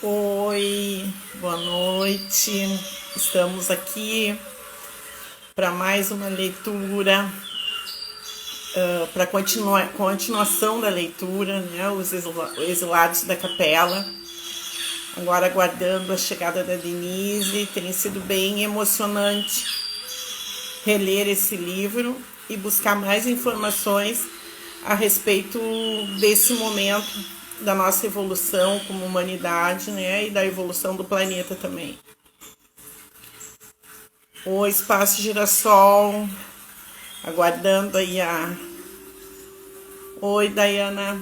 Oi, boa noite. Estamos aqui para mais uma leitura, para continuação da leitura, né? Os Exilados da Capela. Agora aguardando a chegada da Denise. Tem sido bem emocionante reler esse livro e buscar mais informações a respeito desse momento da nossa evolução como humanidade, né? E da evolução do planeta também. O Espaço Girassol, aguardando aí a. Oi, Dayana.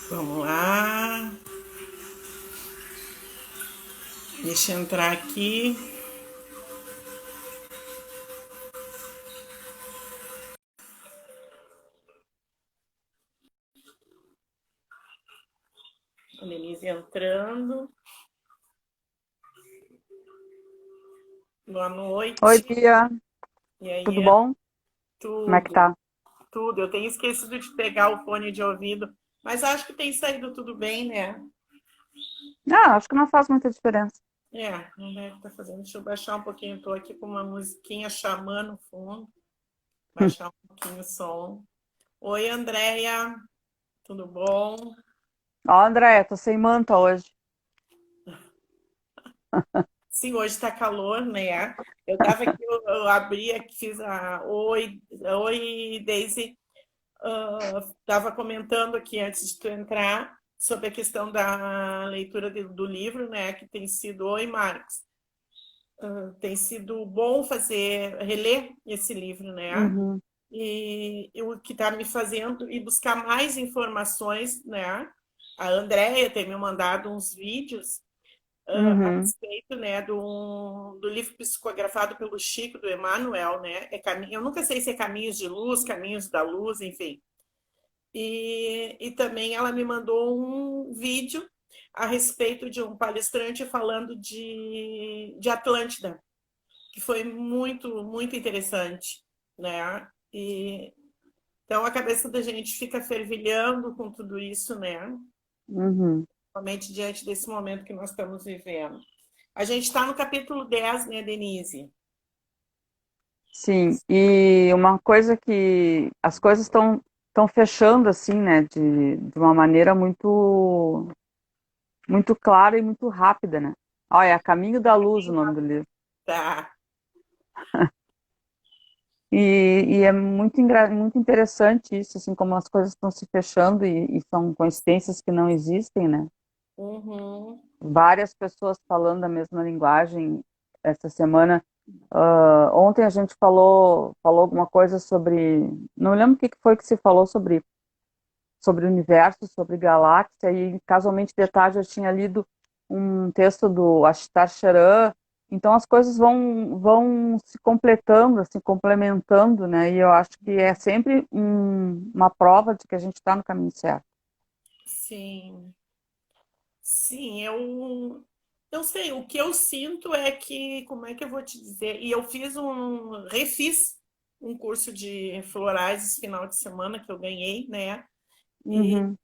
Vamos lá. Deixa eu entrar aqui. A Denise entrando. Boa Oi, noite. Bia, E tudo aí, bom? Como é que tudo, tá? tudo. Eu tenho esquecido de pegar o fone de ouvido, mas acho que tem saído tudo bem, né? Ah, acho que não faz muita diferença. É, não deve estar fazendo. Deixa eu baixar um pouquinho. Estou aqui com uma musiquinha xamã no fundo. Baixar um pouquinho o som. Oi, Andréia. Tudo bom? Ó, André, tô sem manta hoje. Sim, hoje está calor, né? Eu estava aqui, eu abri aqui, fiz a Oi, Daisy. Estava comentando aqui antes de tu entrar sobre a questão da leitura do livro, né? Que tem sido, oi, Marcos, tem sido bom reler esse livro, né? Uhum, E o que está me fazendo ir buscar mais informações, né? A Andrea tem me mandado uns vídeos a uhum, respeito, né, do livro psicografado pelo Chico, do Emmanuel, né? Eu nunca sei se é Caminhos de Luz, Caminhos da Luz, enfim. E também ela me mandou um vídeo a respeito de um palestrante falando de Atlântida, que foi muito, muito interessante, né? Então a cabeça da gente fica fervilhando com tudo isso, né? uhum. Somente diante desse momento que nós estamos vivendo. A gente está no capítulo 10, né, Denise? Sim, e uma coisa que as coisas estão fechando assim, né, de uma maneira muito clara e muito rápida, né? Olha, é Caminho da Luz o nome do livro. Tá. E é muito interessante isso, assim, como as coisas estão se fechando e são coincidências que não existem, né? Uhum. Várias pessoas falando a mesma linguagem essa semana. Ontem a gente falou alguma coisa sobre, não lembro o que foi que se falou sobre o universo, sobre galáxia, e casualmente de tarde eu tinha lido um texto do Ashtar Sheran. Então as coisas vão se completando, se complementando, né? E eu acho que é sempre uma prova de que a gente está no caminho certo. Sim. Sim, eu não sei, o que eu sinto é que, como é que eu vou te dizer? E eu refiz um curso de florais esse final de semana que eu ganhei, né? E, Uhum,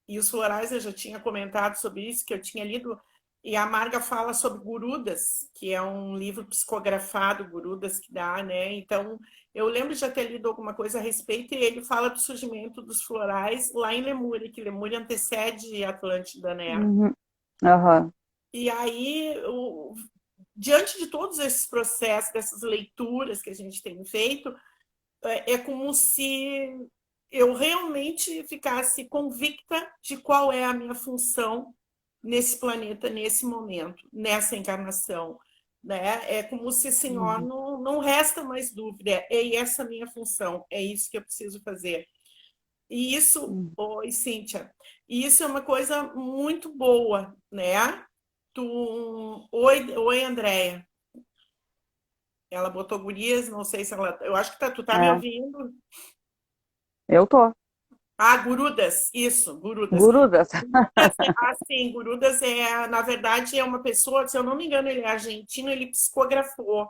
e os florais eu já tinha comentado sobre isso, que eu tinha lido, e a Marga fala sobre Gurudas, que é um livro psicografado, Gurudas que dá, né? Então, eu lembro de já ter lido alguma coisa a respeito, e ele fala do surgimento dos florais lá em Lemúria, que Lemúria antecede Atlântida, né? uhum, aham, E aí, diante de todos esses processos, dessas leituras que a gente tem feito, é como se eu realmente ficasse convicta de qual é a minha função nesse planeta, nesse momento, nessa encarnação. Né? É como se, Senhor, uhum, não resta mais dúvida, é essa a minha função, é isso que eu preciso fazer. E isso, uhum. oi, Cíntia, e isso é uma coisa muito boa, né? Oi, Andréia. Ela botou gurias, não sei se ela. Eu acho que tu tá me É, ouvindo. eu tô. Ah, Gurudas, isso, Gurudas. Gurudas. Sim, Gurudas na verdade, é uma pessoa, se eu não me engano, ele é argentino, ele psicografou,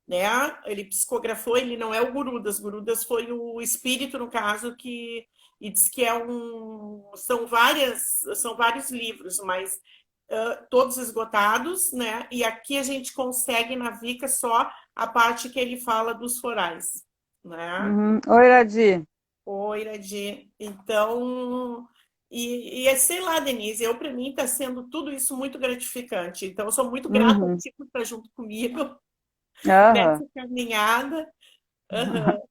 né? Ele psicografou, ele não é o Gurudas foi o espírito, no caso, que e diz que são vários livros, mas todos esgotados, né? E aqui a gente consegue na Vika só a parte que ele fala dos forais, né? Uhum. Oi, Iradi. Oi, Iradi. Então, sei lá, Denise, para mim está sendo tudo isso muito gratificante. Então, eu sou muito grata a Uhum. ti por estar junto comigo Aham. nessa caminhada. Aham. É o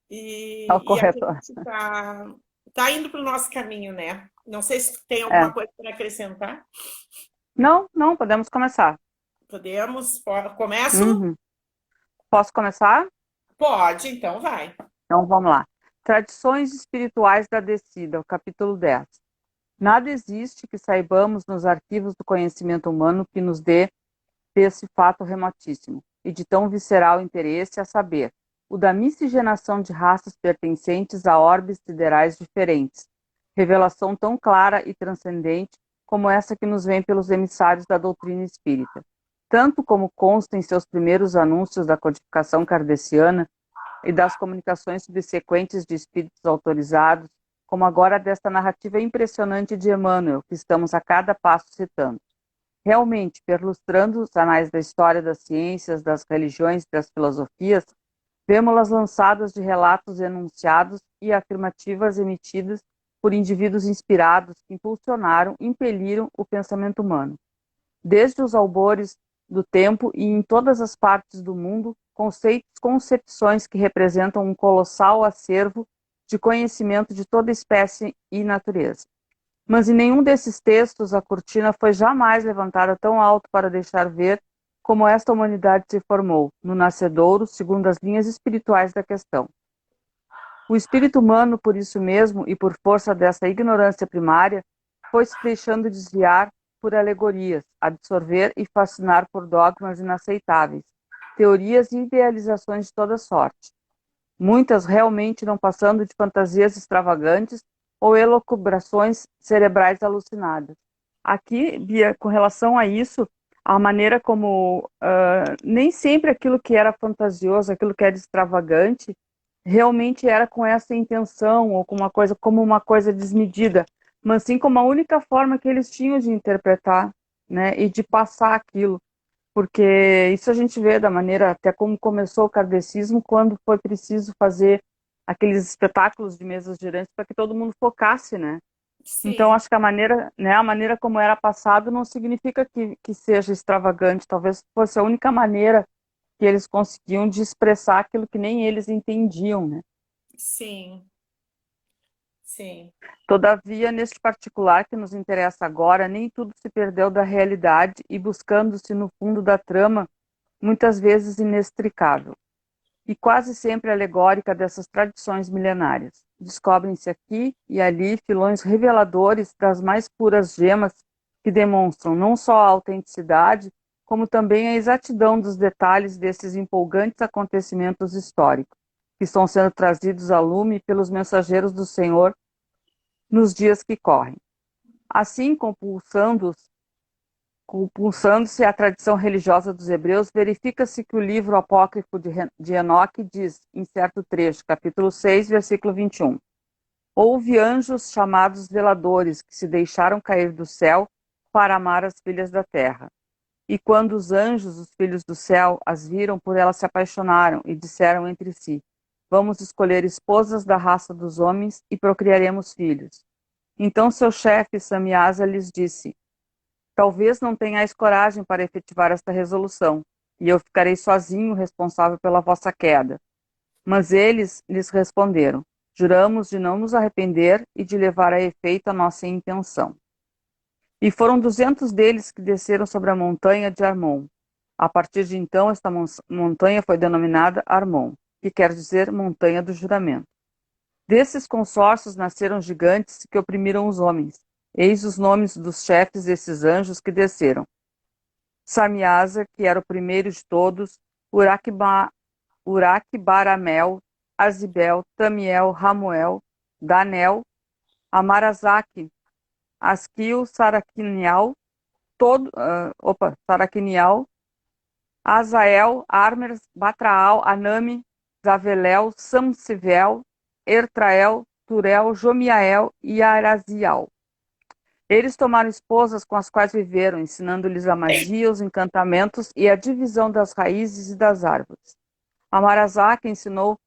E a corretor. gente tá indo para o nosso caminho, né? Não sei se tu tem alguma É. coisa para acrescentar. Não, não, podemos começar. Podemos? Começo? Uhum. Posso começar? Pode, então vai. Então vamos lá. Tradições espirituais da descida, o capítulo 10. Nada existe que saibamos nos arquivos do conhecimento humano que nos dê desse fato remotíssimo e de tão visceral interesse a saber, o da miscigenação de raças pertencentes a orbes siderais diferentes. Revelação tão clara e transcendente como essa que nos vem pelos emissários da doutrina espírita. Tanto como consta em seus primeiros anúncios da codificação kardeciana e das comunicações subsequentes de espíritos autorizados, como agora desta narrativa impressionante de Emmanuel, que estamos a cada passo citando. Realmente, perlustrando os anais da história das ciências, das religiões e das filosofias, vemos-las lançadas de relatos enunciados e afirmativas emitidas por indivíduos inspirados que impulsionaram, impeliram o pensamento humano. Desde os albores do tempo e em todas as partes do mundo, conceitos, concepções que representam um colossal acervo de conhecimento de toda espécie e natureza. Mas em nenhum desses textos a cortina foi jamais levantada tão alto para deixar ver como esta humanidade se formou, no nascedouro, segundo as linhas espirituais da questão. O espírito humano, por isso mesmo, e por força dessa ignorância primária, foi se deixando desviar por alegorias, absorver e fascinar por dogmas inaceitáveis, teorias e idealizações de toda sorte. Muitas realmente não passando de fantasias extravagantes ou elucubrações cerebrais alucinadas. Aqui, Bia, com relação a isso, a maneira como nem sempre aquilo que era fantasioso, aquilo que era extravagante, realmente era com essa intenção ou com uma coisa como uma coisa desmedida, mas sim como a única forma que eles tinham de interpretar, né, e de passar aquilo. Porque isso a gente vê da maneira até como começou o kardecismo, quando foi preciso fazer aqueles espetáculos de mesas girantes para que todo mundo focasse, né? Então, Sim, acho que a maneira como era passado não significa que seja extravagante, talvez fosse a única maneira que eles conseguiam de expressar aquilo que nem eles entendiam, né? sim, sim, Todavia, neste particular que nos interessa agora, nem tudo se perdeu da realidade e buscando-se no fundo da trama, muitas vezes inextricável, e quase sempre alegórica dessas tradições milenárias. Descobrem-se aqui e ali filões reveladores das mais puras gemas que demonstram não só a autenticidade, como também a exatidão dos detalhes desses empolgantes acontecimentos históricos, que estão sendo trazidos à lume pelos mensageiros do Senhor nos dias que correm. Assim, compulsando-se à tradição religiosa dos hebreus, verifica-se que o livro apócrifo de Enoque diz, em certo trecho, capítulo 6, versículo 21, houve anjos chamados veladores que se deixaram cair do céu para amar as filhas da terra. E quando os anjos, os filhos do céu, as viram, por elas se apaixonaram e disseram entre si, vamos escolher esposas da raça dos homens e procriaremos filhos. Então seu chefe, Samiasa, lhes disse, talvez não tenhais coragem para efetivar esta resolução, e eu ficarei sozinho responsável pela vossa queda. Mas eles lhes responderam, juramos de não nos arrepender e de levar a efeito a nossa intenção. E foram 200 deles que desceram sobre a montanha de Armon. A partir de então, esta montanha foi denominada Armon, que quer dizer montanha do juramento. Desses consórcios nasceram gigantes que oprimiram os homens. Eis os nomes dos chefes desses anjos que desceram. Samiasa, que era o primeiro de todos, Uraque-Baramel, Azibel, Tamiel, Ramuel, Danel, Amarazaki, Asquil, Saracinial, Saracinial, Azael, Armer, Batraal, Anami, Zavelel, Samsivel, Ertrael, Turel, Jomiael e Arazial. Eles tomaram esposas com as quais viveram, ensinando-lhes a magia, os encantamentos e a divisão das raízes e das árvores. Amarazak ensinou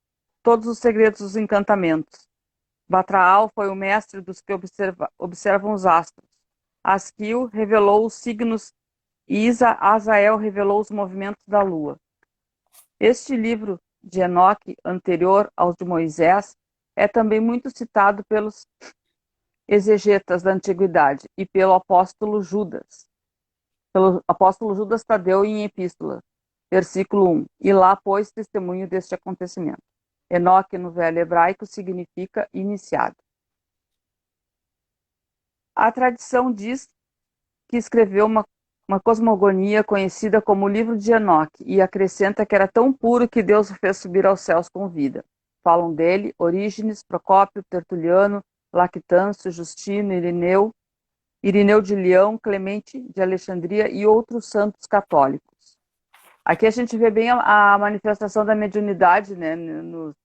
todos os segredos dos encantamentos. Batraal foi o mestre dos que observam os astros. Asquil revelou os signos e Azael revelou os movimentos da lua. Este livro de Enoque, anterior aos de Moisés, é também muito citado pelos exegetas da antiguidade e pelo apóstolo Judas. Pelo apóstolo Judas Tadeu em Epístola, versículo 1. E lá pôs testemunho deste acontecimento. Enoque no velho hebraico significa iniciado. A tradição diz que escreveu uma cosmogonia conhecida como o livro de Enoque e acrescenta que era tão puro que Deus o fez subir aos céus com vida. Falam dele Orígenes, Procópio, Tertuliano, Lactâncio, Justino, Irineu de Leão, Clemente de Alexandria e outros santos católicos. Aqui a gente vê bem a manifestação da mediunidade, né, nos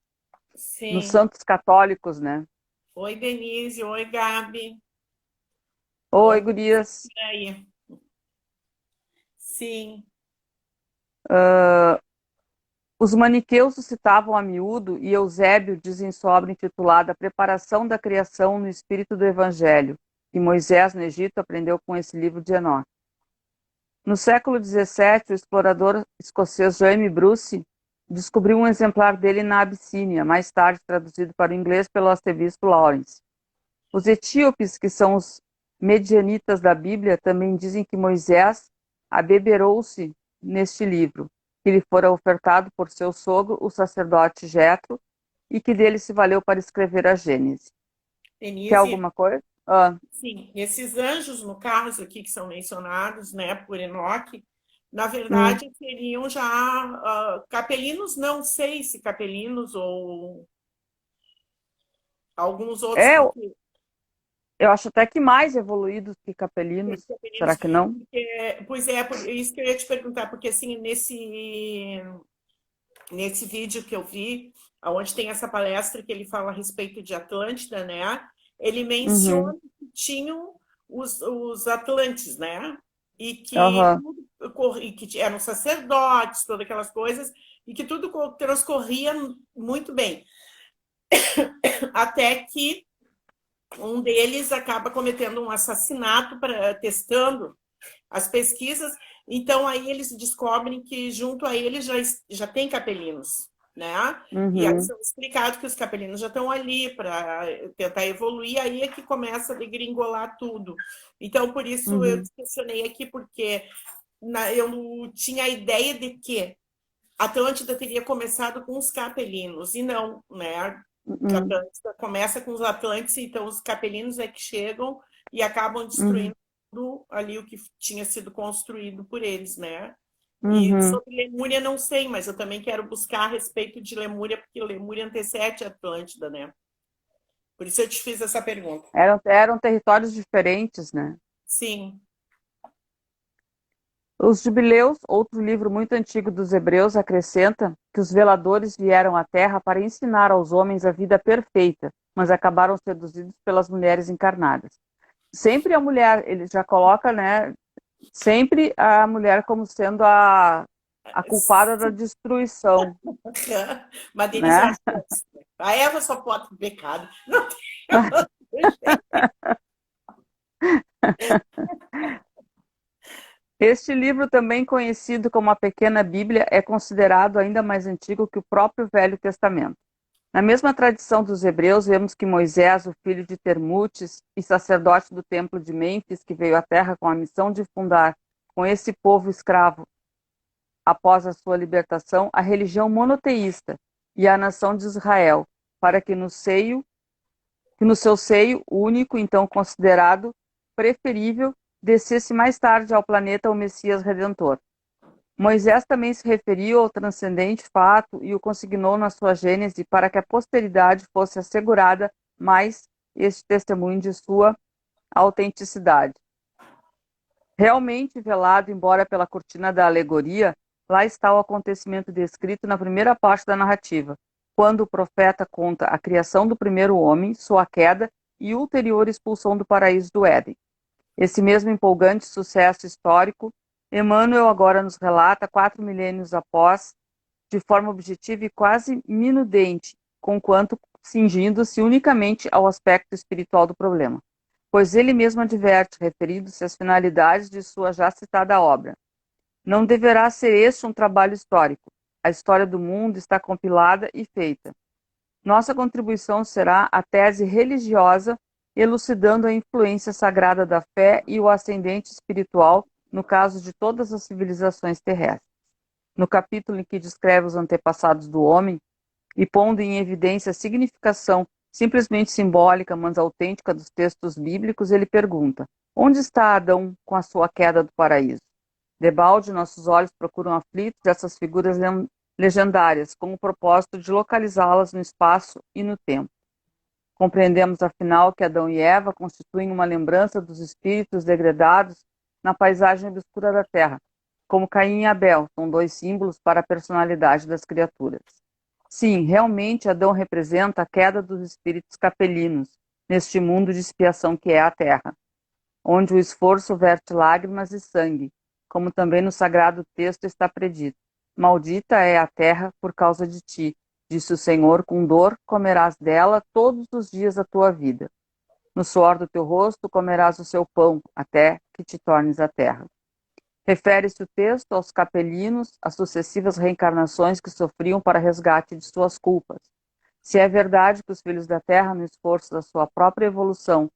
santos católicos, né? Oi, Denise. Oi, Gabi. Oi, gurias. Aí. Sim. Os maniqueus o citavam a miúdo e Eusébio diz em sua obra intitulada Preparação da Criação no Espírito do Evangelho, que Moisés, no Egito, aprendeu com esse livro de Enoque. No século XVII, o explorador escocês Jaime Bruce descobriu um exemplar dele na Abissínia, mais tarde traduzido para o inglês pelo arcebispo Lawrence. Os etíopes, que são os medianitas da Bíblia, também dizem que Moisés abeberou-se neste livro, que lhe fora ofertado por seu sogro, o sacerdote Jetro, e que dele se valeu para escrever a Gênese. Denise, quer alguma coisa? Sim, esses anjos, no caso aqui, que são mencionados, né, por Enoque, na verdade seriam já capelinos, não sei se capelinos ou alguns outros. Eu acho até que mais evoluídos que capelinos. Será que não? Pois é, por isso que eu ia te perguntar, porque assim, nesse vídeo que eu vi, onde tem essa palestra que ele fala a respeito de Atlântida, né? Ele menciona que tinham os Atlantes, né? E que, e que eram sacerdotes, todas aquelas coisas, e que tudo transcorria muito bem. Até que um deles acaba cometendo um assassinato, testando as pesquisas. Então, aí eles descobrem que junto a eles já tem capelinos, né? E aí são explicados que os capelinos já estão ali para tentar evoluir, aí é que começa a degringolar tudo. Então, por isso eu mencionei aqui, porque eu tinha a ideia de que a Atlântida teria começado com os capelinos, e não, né? A Atlântida começa com os Atlantes, então os capelinos é que chegam e acabam destruindo ali o que tinha sido construído por eles, né? E sobre Lemúria não sei, mas eu também quero buscar a respeito de Lemúria, porque Lemúria antecede a Atlântida, né? Por isso eu te fiz essa pergunta. Eram territórios diferentes, né? Sim. Os Jubileus, outro livro muito antigo dos Hebreus, acrescenta que os veladores vieram à Terra para ensinar aos homens a vida perfeita, mas acabaram seduzidos pelas mulheres encarnadas. Sempre a mulher, ele já coloca, né? Sempre a mulher como sendo a culpada da destruição. Mas Denise, né? A Eva só pode ter pecado. Não tem. Este livro, também conhecido como a Pequena Bíblia, é considerado ainda mais antigo que o próprio Velho Testamento. Na mesma tradição dos hebreus, vemos que Moisés, o filho de Termutes e sacerdote do templo de Mênfis, que veio à terra com a missão de fundar com esse povo escravo, após a sua libertação, a religião monoteísta e a nação de Israel, para que no seu seio único, então considerado preferível, descesse mais tarde ao planeta o Messias Redentor. Moisés também se referiu ao transcendente fato e o consignou na sua Gênese para que a posteridade fosse assegurada mais este testemunho de sua autenticidade. Realmente velado, embora pela cortina da alegoria, lá está o acontecimento descrito na primeira parte da narrativa. quando o profeta conta a criação do primeiro homem, sua queda e ulterior expulsão do paraíso do Éden. Esse mesmo empolgante sucesso histórico, Emmanuel agora nos relata 4 milênios após, de forma objetiva e quase minudente, conquanto cingindo-se unicamente ao aspecto espiritual do problema. Pois ele mesmo adverte, referindo-se às finalidades de sua já citada obra. Não deverá ser este um trabalho histórico. A história do mundo está compilada e feita. Nossa contribuição será a tese religiosa, elucidando a influência sagrada da fé e o ascendente espiritual no caso de todas as civilizações terrestres. No capítulo em que descreve os antepassados do homem, e pondo em evidência a significação simplesmente simbólica, mas autêntica dos textos bíblicos, ele pergunta: onde está Adão com a sua queda do paraíso? Debalde, nossos olhos procuram aflitos essas figuras legendárias, com o propósito de localizá-las no espaço e no tempo. Compreendemos, afinal, que Adão e Eva constituem uma lembrança dos espíritos degradados na paisagem obscura da Terra, como Caim e Abel são 2 símbolos para a personalidade das criaturas. Sim, realmente Adão representa a queda dos espíritos capelinos neste mundo de expiação que é a Terra, onde o esforço verte lágrimas e sangue, como também no sagrado texto está predito. Maldita é a terra por causa de ti, disse o Senhor, com dor comerás dela todos os dias da tua vida. No suor do teu rosto comerás o seu pão, até que te tornes a terra. Refere-se o texto aos capelinos, às sucessivas reencarnações que sofriam para resgate de suas culpas. Se é verdade que os filhos da terra, no esforço da sua própria evolução,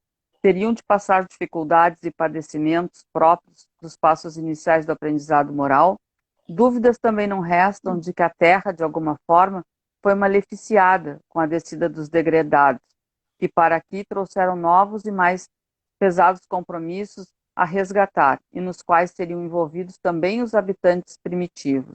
teriam de passar dificuldades e padecimentos próprios dos passos iniciais do aprendizado moral, dúvidas também não restam de que a Terra, de alguma forma, foi maleficiada com a descida dos degredados, que para aqui trouxeram novos e mais pesados compromissos a resgatar, e nos quais seriam envolvidos também os habitantes primitivos.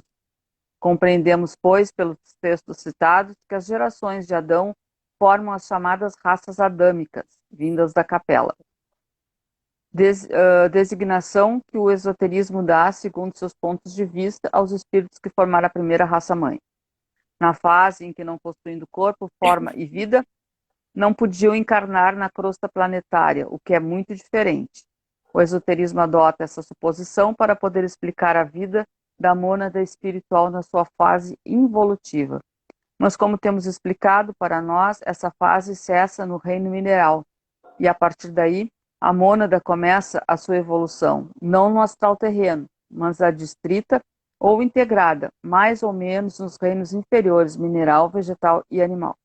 Compreendemos, pois, pelos textos citados, que as gerações de Adão formam as chamadas raças adâmicas, vindas da capela. Designação que o esoterismo dá, segundo seus pontos de vista, aos espíritos que formaram a primeira raça-mãe. Na fase em que, não possuindo corpo, forma e vida, não podiam encarnar na crosta planetária, o que é muito diferente. O esoterismo adota essa suposição para poder explicar a vida da mônada espiritual na sua fase involutiva. Mas, como temos explicado, para nós, essa fase cessa no reino mineral, e a partir daí, a mônada começa a sua evolução, não no astral terreno, mas adstrita ou integrada, mais ou menos nos reinos inferiores, mineral, vegetal e animal.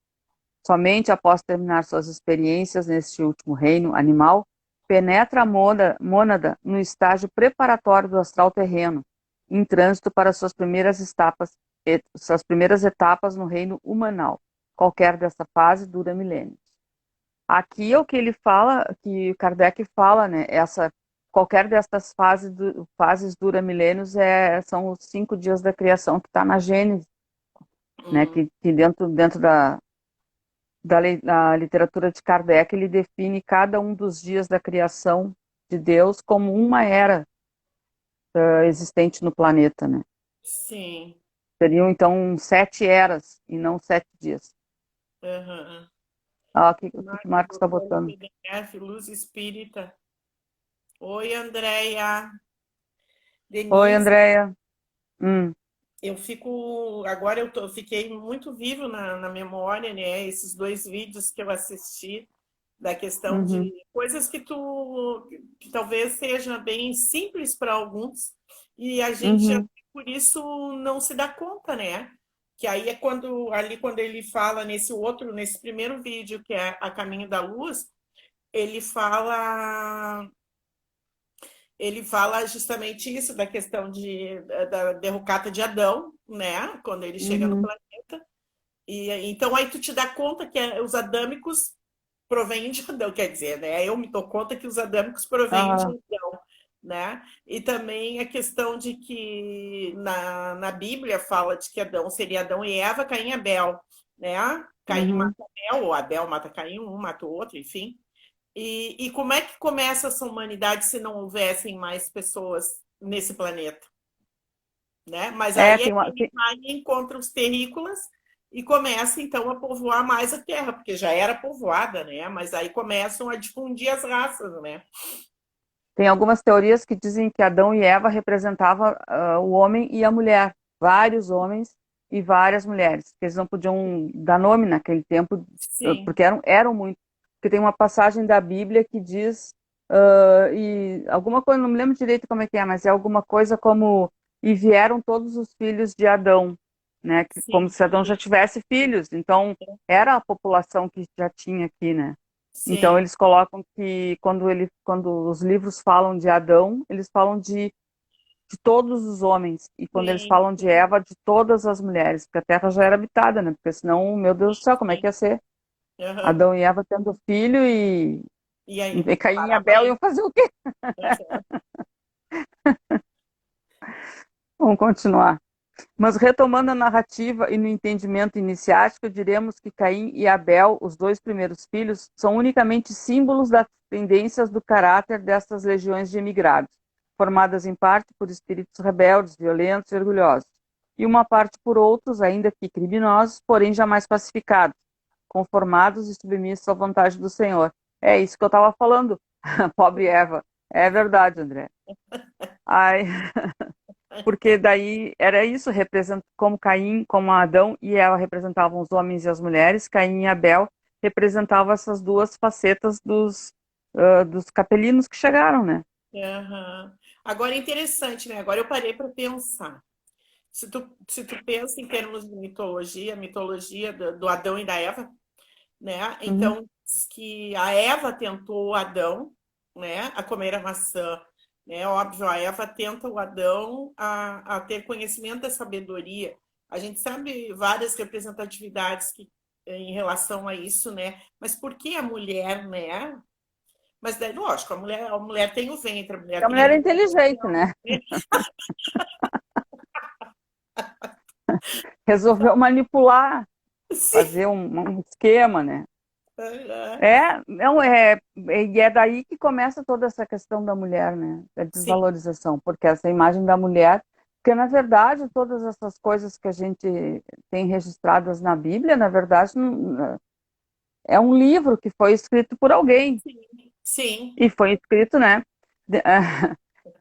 Somente após terminar suas experiências neste último reino animal, penetra a mônada no estágio preparatório do astral terreno, em trânsito para suas primeiras etapas no reino humanal. Qualquer dessa fase dura milênios. Aqui é o que ele fala, que Kardec fala, né? Qualquer dessas fases dura milênios, são os 5 dias da criação que está na Gênesis, né? Que dentro da literatura de Kardec, ele define cada um dos dias da criação de Deus como uma era existente no planeta, né? Sim. Seriam, então, 7 eras e não 7 dias. Uhum. O que Marcos está botando? PDF, Luz Espírita. Oi, Andréia. Denise. Oi, Andréia. Agora eu fiquei muito vivo na memória, né? Esses 2 vídeos que eu assisti, da questão de coisas que talvez seja bem simples para alguns, e a gente, por isso, não se dá conta, né? Que aí é quando ele fala nesse primeiro vídeo, que é A Caminho da Luz, ele fala justamente isso, da questão da derrocata de Adão, né? Quando ele chega no planeta. E então aí tu te dá conta que os adâmicos provêm de Adão, quer dizer, né? Eu me dou conta que os adâmicos provêm de Adão, né? E também a questão de que na Bíblia fala de que Adão seria Adão e Eva, Caim e Abel, né? Caim mata Abel, ou Abel mata Caim, um mata o outro, enfim. E como é que começa essa humanidade se não houvessem mais pessoas nesse planeta? Né? Mas aí ele vai e encontra os terrícolas e começa então a povoar mais a terra, porque já era povoada, né? Mas aí começam a difundir as raças, né? Tem algumas teorias que dizem que Adão e Eva representavam o homem e a mulher, vários homens e várias mulheres, que eles não podiam dar nome naquele tempo, Sim, porque eram muito. Porque tem uma passagem da Bíblia que diz, e alguma coisa, não me lembro direito como é que é, mas é alguma coisa como, e vieram todos os filhos de Adão, né? Como sim, se Adão já tivesse filhos, então era a população que já tinha aqui, né? Então sim, eles colocam que quando os livros falam de Adão, eles falam de todos os homens, e quando eles sim, falam de Eva, de todas as mulheres, porque a Terra já era habitada, né? Porque senão, meu Deus do céu, como é que sim. ia ser? Aham. Adão e Eva tendo filho E aí? e Caim e Abel Parabéns. iam fazer o quê? Aham. Vamos continuar. Mas retomando a narrativa e no entendimento iniciático, diremos que Caim e Abel, os dois primeiros filhos, são unicamente símbolos das tendências do caráter dessas legiões de emigrados, formadas em parte por espíritos rebeldes, violentos e orgulhosos, e uma parte por outros, ainda que criminosos, porém jamais pacificados, conformados e submissos à vontade do Senhor. É isso que eu estava falando, pobre Eva. É verdade, André. Ai, porque daí era isso, como Caim, como Adão e Eva representavam os homens e as mulheres, Caim e Abel representavam essas duas facetas dos capelinos que chegaram, né? Aham. Agora é interessante, né? Agora eu parei para pensar. Se tu pensa em termos de mitologia, a mitologia do Adão e da Eva, né? Uhum. Então, diz que a Eva tentou o Adão, né, a comer a maçã. Né? Óbvio, a Eva tenta o Adão a ter conhecimento da sabedoria. A gente sabe várias representatividades em relação a isso, né? Mas por que a mulher, né? Mas daí, lógico, a mulher tem o ventre, a mulher A tem a mulher é inteligente, imaginação. né? Resolveu manipular, Sim. fazer um esquema, né? Aham. Não, e é daí que começa toda essa questão da mulher, né? Da Sim, desvalorização, porque essa imagem da mulher, porque na verdade todas essas coisas que a gente tem registradas na Bíblia, na verdade, é um livro que foi escrito por alguém, sim, e foi escrito, né?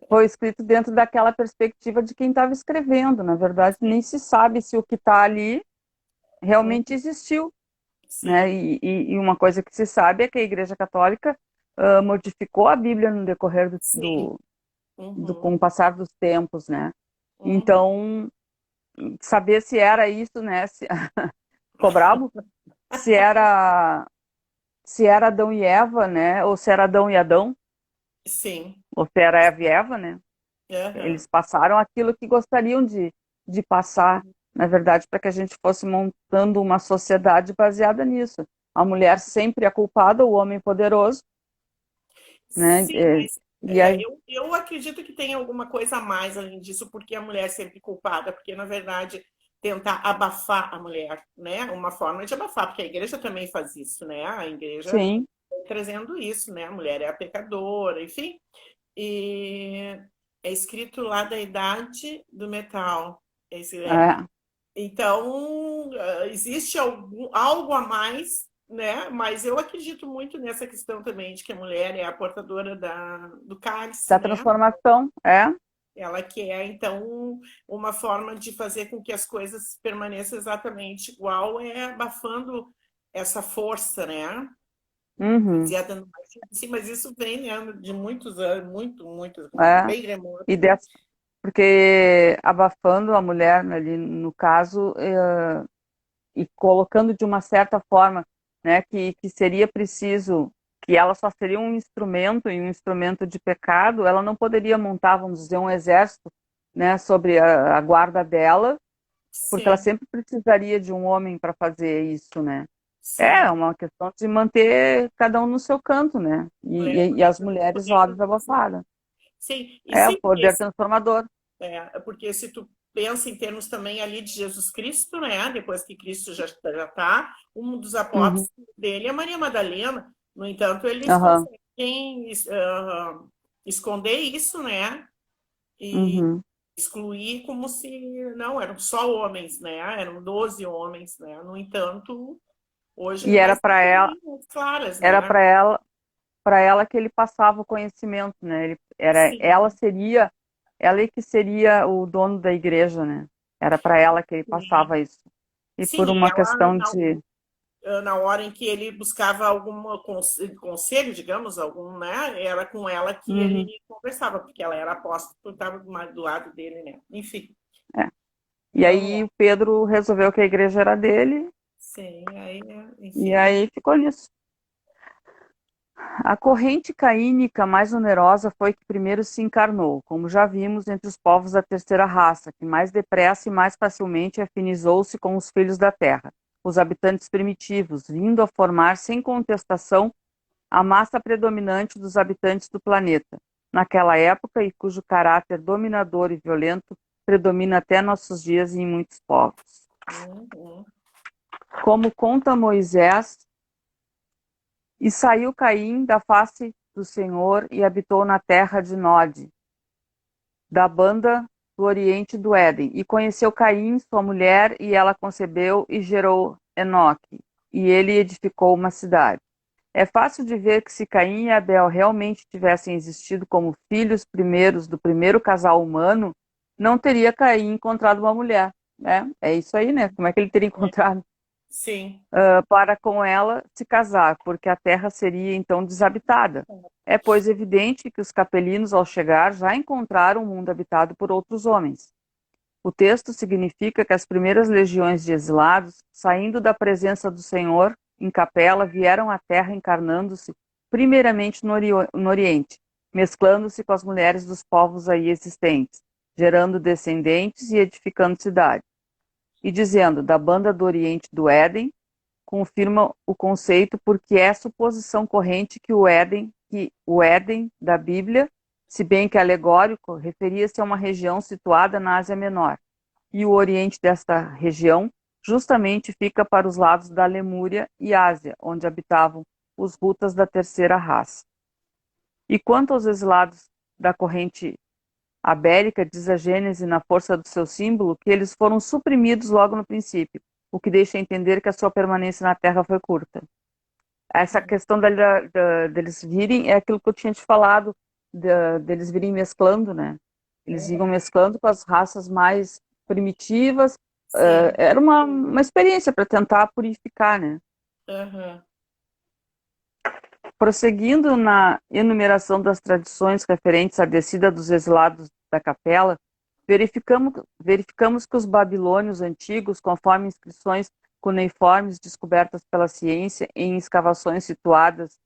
Foi escrito dentro daquela perspectiva de quem estava escrevendo. Na verdade, sim, nem se sabe se o que está ali uhum, realmente existiu, né? sim, E uma coisa que se sabe é que a Igreja Católica modificou a Bíblia no decorrer sim, com uhum, o passar dos tempos, né? uhum. Então, saber se era isso, né? Ficou brabo? Se era, se era Adão e Eva, né? Ou se era Adão e Adão, Sim, ou se era Eva e Eva, né? aham. Eles passaram aquilo que gostariam de passar, na verdade, para que a gente fosse montando uma sociedade baseada nisso. A mulher sempre é culpada, o homem poderoso, né? Sim, mas E aí, eu acredito que tem alguma coisa a mais além disso, porque a mulher é sempre culpada, porque, na verdade, tentar abafar a mulher, né? Uma forma de abafar, porque a igreja também faz isso, né? A igreja sim, vem trazendo isso, né? A mulher é a pecadora, enfim. E é escrito lá da idade do metal. é, Então, existe algo a mais, né? Mas eu acredito muito nessa questão também de que a mulher é a portadora do cálice, da né? transformação, Ela quer, então, uma forma de fazer com que as coisas permaneçam exatamente igual, é abafando essa força, né? uhum, Baseada no machismo. Sim, mas isso vem, né, de muitos anos, muito, é, bem remoto. e dessa, porque abafando a mulher ali, no caso, e colocando de uma certa forma, né, que seria preciso, que ela só seria um instrumento e um instrumento de pecado, ela não poderia montar, vamos dizer, um exército, né, sobre a guarda dela, porque ela Sim, sempre precisaria de um homem para fazer isso, né? É sim. uma questão de manter cada um no seu canto, né? E as mulheres, Poder óbvio, transformação. abafadas. Sim, e É o sim, poder transformador. porque se tu pensa em termos também ali de Jesus Cristo, né? Depois que Cristo já está, um dos Uhum, apóstolos dele é Maria Madalena. No entanto, eles aham, conseguem esconder isso, né? E, uhum. excluir como se não eram só homens, né? Eram 12 homens, né? No entanto, hoje E as mais claras, era né? para ela que ele passava o conhecimento, né? Sim, Ela é que seria o dono da igreja, né? Era para ela que ele sim. passava isso. E Sim, por e uma ela, questão de, na hora em que ele buscava algum conselho, digamos, algum, né? Era com ela que ele uhum, conversava, porque ela era apóstolo, estava do lado dele, né? Enfim, é. E vamos aí lá. o Pedro resolveu que a igreja era dele Sim, aí, e enfim. aí ficou nisso. A corrente caínica mais numerosa foi que primeiro se encarnou, como já vimos entre os povos da terceira raça, que mais depressa e mais facilmente afinizou-se com os filhos da terra, os habitantes primitivos, vindo a formar sem contestação a massa predominante dos habitantes do planeta, naquela época e cujo caráter dominador e violento predomina até nossos dias em muitos povos. Uhum. Como conta Moisés, e saiu Caim da face do Senhor e habitou na terra de Nod, da banda do oriente do Éden. E conheceu Caim, sua mulher, e ela concebeu e gerou Enoque. E ele edificou uma cidade. É fácil de ver que se Caim e Abel realmente tivessem existido como filhos primeiros do primeiro casal humano, não teria Caim encontrado uma mulher, né? É isso aí, né? Como é que ele teria encontrado Sim. para com ela se casar, porque a terra seria então desabitada? É, pois, evidente que os capelinos, ao chegar, já encontraram um mundo habitado por outros homens. O texto significa que as primeiras legiões de exilados, saindo da presença do Senhor em capela, vieram à terra encarnando-se primeiramente no Oriente, mesclando-se com as mulheres dos povos aí existentes, gerando descendentes e edificando cidades. E dizendo, da banda do Oriente do Éden, confirma o conceito porque é suposição corrente que o Éden da Bíblia, se bem que alegórico, referia-se a uma região situada na Ásia Menor e o oriente desta região justamente fica para os lados da Lemúria e Ásia, onde habitavam os Hutas da terceira raça. E quanto aos exilados da corrente abélica, diz a Gênese na força do seu símbolo, que eles foram suprimidos logo no princípio, o que deixa entender que a sua permanência na Terra foi curta. Essa questão deles virem é aquilo que eu tinha te falado, deles virem mesclando, né? Eles iam Uhum. mesclando com as raças mais primitivas. Sim. Era uma experiência para tentar purificar, né? Uhum. Prosseguindo na enumeração das tradições referentes à descida dos exilados da capela, verificamos que os babilônios antigos, conforme inscrições cuneiformes descobertas pela ciência em escavações situadas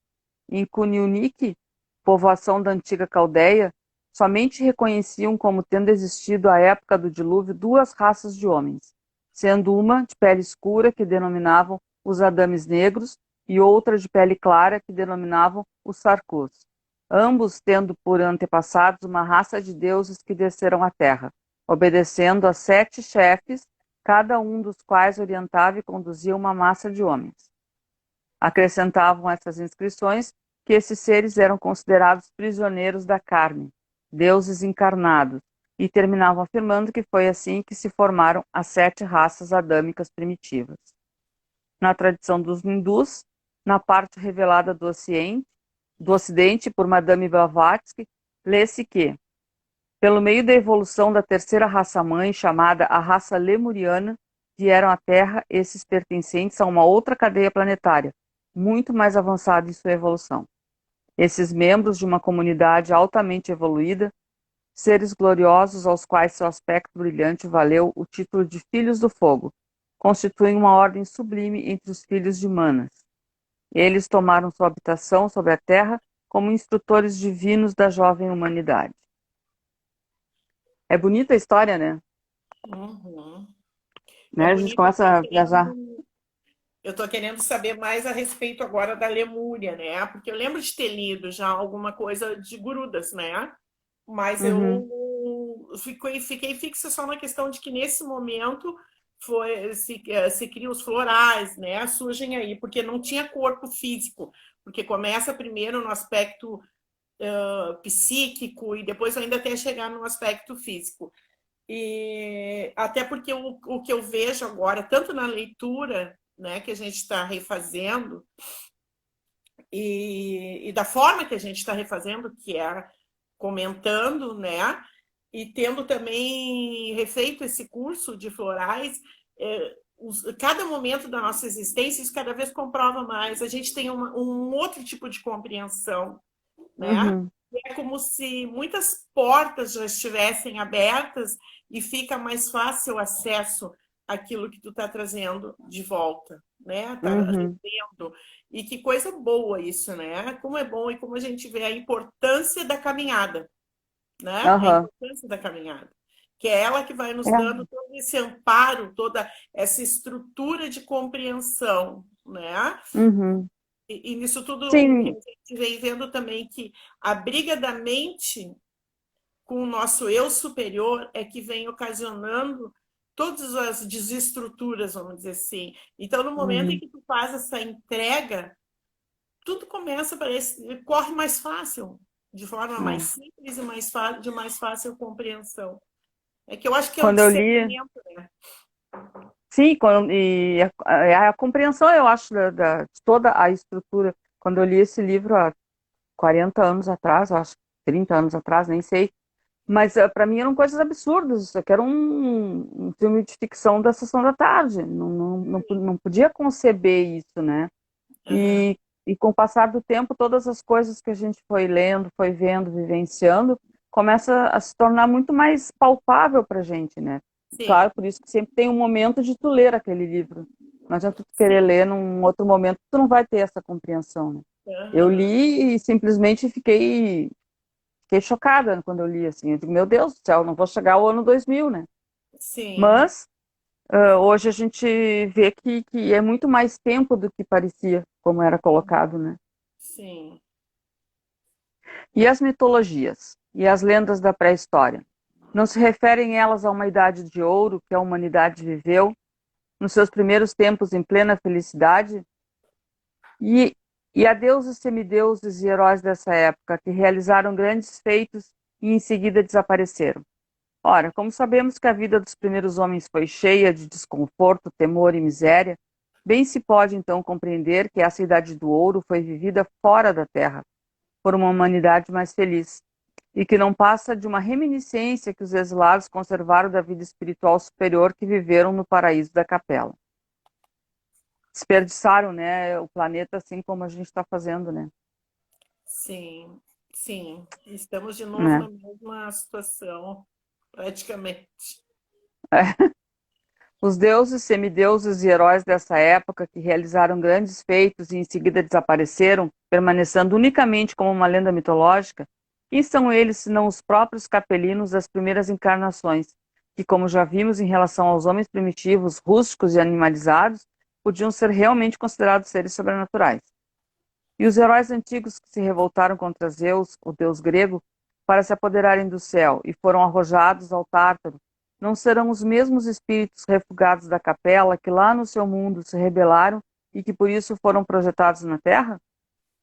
em Cuniunique, povoação da antiga Caldeia, somente reconheciam como tendo existido à época do dilúvio duas raças de homens, sendo uma de pele escura, que denominavam os Adames negros, e outra de pele clara, que denominavam os Sarcos, ambos tendo por antepassados uma raça de deuses que desceram à terra, obedecendo a 7 chefes, cada um dos quais orientava e conduzia uma massa de homens. Acrescentavam essas inscrições que esses seres eram considerados prisioneiros da carne, deuses encarnados, e terminavam afirmando que foi assim que se formaram as 7 raças adâmicas primitivas. Na tradição dos hindus, na parte revelada do Ocidente por Madame Blavatsky, lê-se que, pelo meio da evolução da terceira raça-mãe, chamada a raça lemuriana, vieram à Terra esses pertencentes a uma outra cadeia planetária, muito mais avançada em sua evolução. Esses membros de uma comunidade altamente evoluída, seres gloriosos aos quais seu aspecto brilhante valeu o título de Filhos do Fogo, constituem uma ordem sublime entre os filhos de Manas. Eles tomaram sua habitação sobre a Terra como instrutores divinos da jovem humanidade. É bonita a história, né? Uhum. É Né? A gente bonito, começa a viajar. eu estou querendo saber mais a respeito agora da Lemúria, né? Porque eu lembro de ter lido já alguma coisa de Gurudas, né? Mas Uhum. eu fiquei fixa só na questão de que nesse momento se criam os florais, né? Surgem aí, porque não tinha corpo físico, porque começa primeiro no aspecto psíquico e depois ainda até chegar no aspecto físico. E até porque o que eu vejo agora, tanto na leitura, né, que a gente está refazendo, e da forma que a gente está refazendo, que é comentando, né, e tendo também refeito esse curso de florais, cada momento da nossa existência, isso cada vez comprova mais. A gente tem um outro tipo de compreensão, né? Uhum, É como se muitas portas já estivessem abertas e fica mais fácil o acesso àquilo que tu está trazendo de volta, né? Está uhum, revendo. E que coisa boa isso, né? Como é bom e como a gente vê a importância da caminhada, né? A aham. importância da caminhada. Que é ela que vai nos É, dando todo esse amparo, toda essa estrutura de compreensão, né? uhum. E nisso tudo o que a Sim, gente vem vendo também que a briga da mente com o nosso eu superior é que vem ocasionando todas as desestruturas, vamos dizer assim. Então, no momento em uhum, que tu faz essa entrega, tudo começa, parece, corre mais fácil, de forma mais é. simples e de mais fácil compreensão. É que eu acho que é o Quando eu li, discernimento, né? sim, e a compreensão, eu acho, de toda a estrutura. Quando eu li esse livro há 40 anos atrás, eu acho, 30 anos atrás, nem sei, mas para mim eram coisas absurdas. Isso aqui era um filme de ficção da sessão da tarde. Não podia conceber isso, né? Uhum. E com o passar do tempo, todas as coisas que a gente foi lendo, foi vendo, vivenciando, começa a se tornar muito mais palpável para a gente, né? Claro, Sim, por isso que sempre tem um momento de tu ler aquele livro. Não adianta tu querer sim. ler num outro momento, tu não vai ter essa compreensão, né? Eu Uhum. li e simplesmente fiquei chocada quando eu li, assim. Eu digo, meu Deus do céu, não vou chegar ao ano 2000, né? Sim, Mas hoje a gente vê que é muito mais tempo do que parecia, como era colocado, né? sim. E as mitologias e as lendas da pré-história? Não se referem elas a uma idade de ouro que a humanidade viveu nos seus primeiros tempos em plena felicidade? E, e a deuses, semideuses e heróis dessa época que realizaram grandes feitos e em seguida desapareceram? Ora, como sabemos que a vida dos primeiros homens foi cheia de desconforto, temor e miséria, bem se pode então compreender que essa idade do ouro foi vivida fora da Terra, por uma humanidade mais feliz, e que não passa de uma reminiscência que os exilados conservaram da vida espiritual superior que viveram no paraíso da Capela. Desperdiçaram, né, o planeta assim como a gente está fazendo, né? Sim, sim. Estamos de novo Né? na mesma situação, praticamente. Os deuses, semideuses e heróis dessa época que realizaram grandes feitos e em seguida desapareceram, permanecendo unicamente como uma lenda mitológica, quem são eles senão os próprios capelinos das primeiras encarnações, que, como já vimos em relação aos homens primitivos, rústicos e animalizados, podiam ser realmente considerados seres sobrenaturais? E os heróis antigos que se revoltaram contra Zeus, o deus grego, para se apoderarem do céu e foram arrojados ao Tártaro, não serão os mesmos espíritos refugados da capela que lá no seu mundo se rebelaram e que por isso foram projetados na Terra?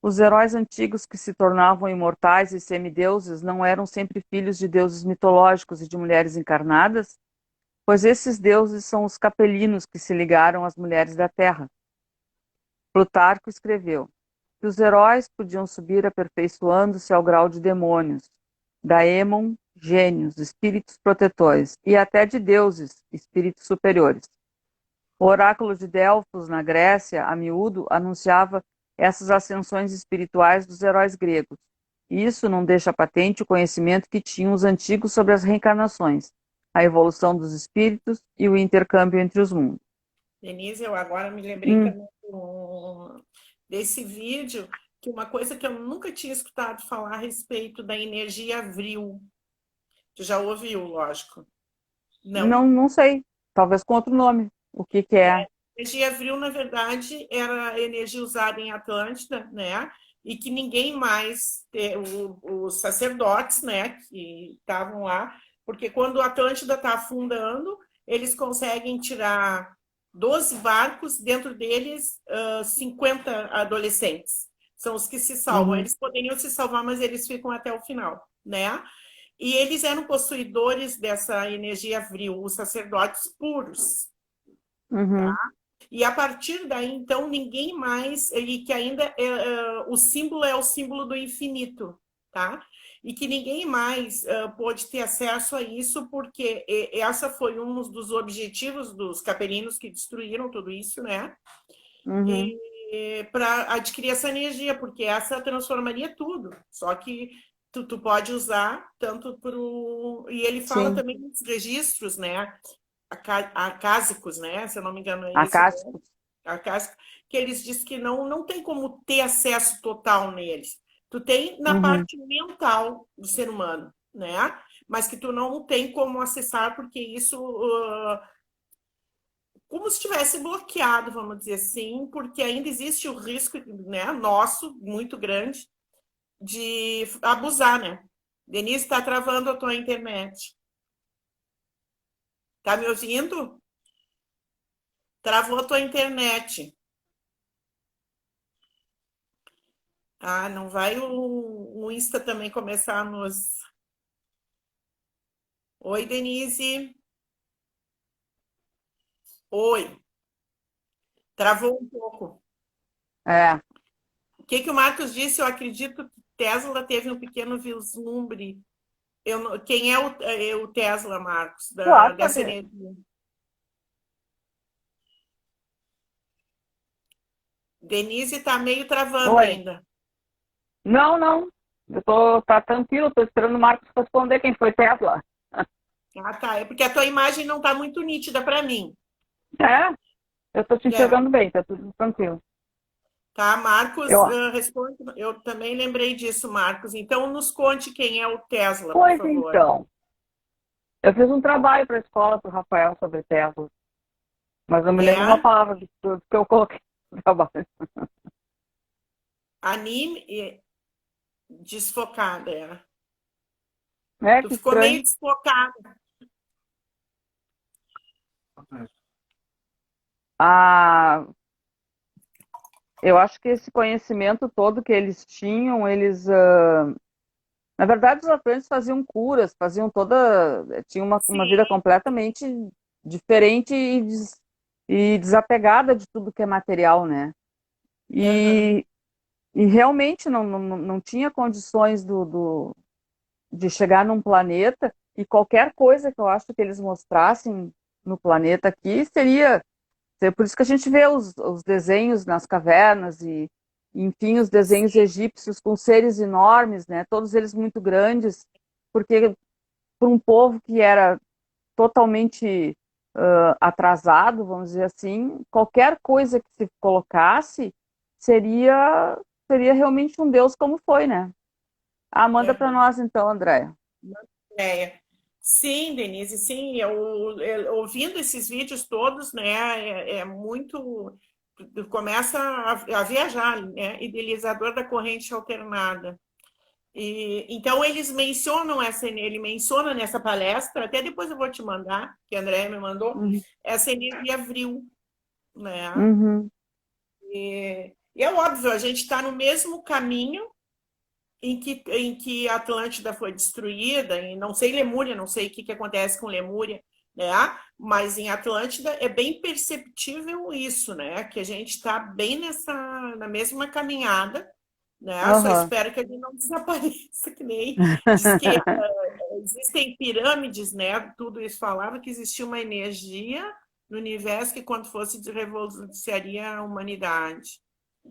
Os heróis antigos que se tornavam imortais e semideuses não eram sempre filhos de deuses mitológicos e de mulheres encarnadas? Pois esses deuses são os capelinos que se ligaram às mulheres da Terra. Plutarco escreveu que os heróis podiam subir aperfeiçoando-se ao grau de demônios, daemon, gênios, espíritos protetores, e até de deuses, espíritos superiores. O oráculo de Delfos, na Grécia, a miúdo, anunciava essas ascensões espirituais dos heróis gregos. E isso não deixa patente o conhecimento que tinham os antigos sobre as reencarnações, a evolução dos espíritos e o intercâmbio entre os mundos. Denise, eu agora me lembrei Hum, também desse vídeo, que uma coisa que eu nunca tinha escutado falar a respeito da energia vril. Tu já ouviu, lógico. Não. não sei, talvez com outro nome. O que que é? Energia vril, na verdade, era a energia usada em Atlântida, né? E que ninguém mais, os sacerdotes, né, que estavam lá, porque quando a Atlântida está afundando, eles conseguem tirar 12 barcos, dentro deles 50 adolescentes. São os que se salvam. Uhum, Eles poderiam se salvar, mas eles ficam até o final, né? E eles eram possuidores dessa energia vril, os sacerdotes puros. Uhum. E a partir daí, então, ninguém mais, e que ainda o símbolo é o símbolo do infinito, tá? E que ninguém mais pôde ter acesso a isso, porque essa foi um dos objetivos dos capelinos que destruíram tudo isso, né? Uhum. E para adquirir essa energia, porque essa transformaria tudo. Só que tu pode usar tanto para o. E ele fala Sim. também nos registros, né? Acásicos, né? Se eu não me engano, é isso, né? Acástico. Acásicos, que eles dizem que não tem como ter acesso total neles. Tu tem na Uhum. parte mental do ser humano, né? Mas que tu não tem como acessar, porque isso como se estivesse bloqueado, vamos dizer assim, porque ainda existe o risco, né, nosso, muito grande, de abusar, né? Denise, está travando a tua internet. Tá me ouvindo? Travou a tua internet. Ah, não vai o Insta também começar a nos. Oi, Denise. Oi. Travou um pouco. É. O que o Marcos disse? Eu acredito que Tesla teve um pequeno vislumbre. Quem é o Tesla, Marcos, Tu acha dessa que... energia? Denise está meio travando Oi. ainda. Não, não. Tá tranquilo, tô esperando o Marcos responder quem foi Tesla. Ah, tá. É porque a tua imagem não está muito nítida para mim. É, eu tô te É, enxergando bem, tá tudo tranquilo. tá, Marcos, Eu, responde. Eu também lembrei disso, Marcos. Então, nos conte quem é o Tesla, por pois favor. então, eu fiz um trabalho para a escola para o Rafael sobre Tesla, mas não me lembro uma É palavra que eu coloquei no trabalho. anime desfocada. É. É, Tu que ficou meio estranho. desfocada. Ah, eu acho que esse conhecimento todo que eles tinham, na verdade, os atletas faziam curas, faziam tinham uma vida Sim. completamente diferente e desapegada de tudo que é material, né? Aham. E, e realmente não tinha condições de chegar num planeta e qualquer coisa que eu acho que eles mostrassem no planeta aqui seria por isso que a gente vê os desenhos nas cavernas enfim, os desenhos Sim. egípcios com seres enormes, né? Todos eles muito grandes, porque para um povo que era totalmente atrasado, vamos dizer assim, qualquer coisa que se colocasse seria seria realmente um deus como foi, né? Ah, manda para Aham. nós então, Andréia. É. Sim, Denise, sim, ouvindo esses vídeos todos, né, é muito, tu começa a viajar, né, idealizador da corrente alternada. E, então eles mencionam ele menciona nessa palestra, até depois eu vou te mandar, que a Andréia me mandou, Uhum. essa energia vril, né? Uhum. E é óbvio, a gente está no mesmo caminho em que a Atlântida foi destruída, e não sei Lemúria, não sei o que acontece com Lemúria, né? Mas em Atlântida é bem perceptível isso, né? Que a gente está bem na mesma caminhada, né? Só Uhum. espero que ele não desapareça, que nem diz que existem pirâmides, né? Tudo isso falava que existia uma energia no universo que, quando fosse, revolucionaria a humanidade.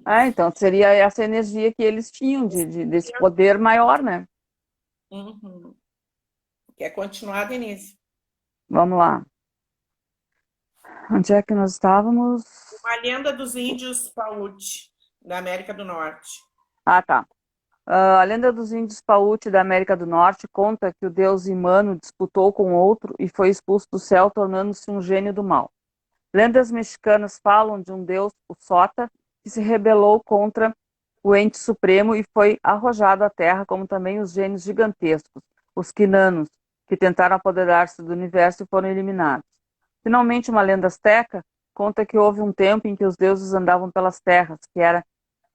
Ah, então seria essa energia que eles tinham desse poder maior, né? Uhum. Quer continuar, Denise? Vamos lá. Onde é que nós estávamos? Uma lenda dos índios Paiute, da América do Norte. Ah, tá. A lenda dos índios Paiute da América do Norte conta que o deus Imano disputou com outro e foi expulso do céu, tornando-se um gênio do mal. Lendas mexicanas falam de um deus, o Sota, que se rebelou contra o ente supremo e foi arrojado à terra, como também os gênios gigantescos, os Quinanos, que tentaram apoderar-se do universo e foram eliminados. Finalmente, uma lenda asteca conta que houve um tempo em que os deuses andavam pelas terras,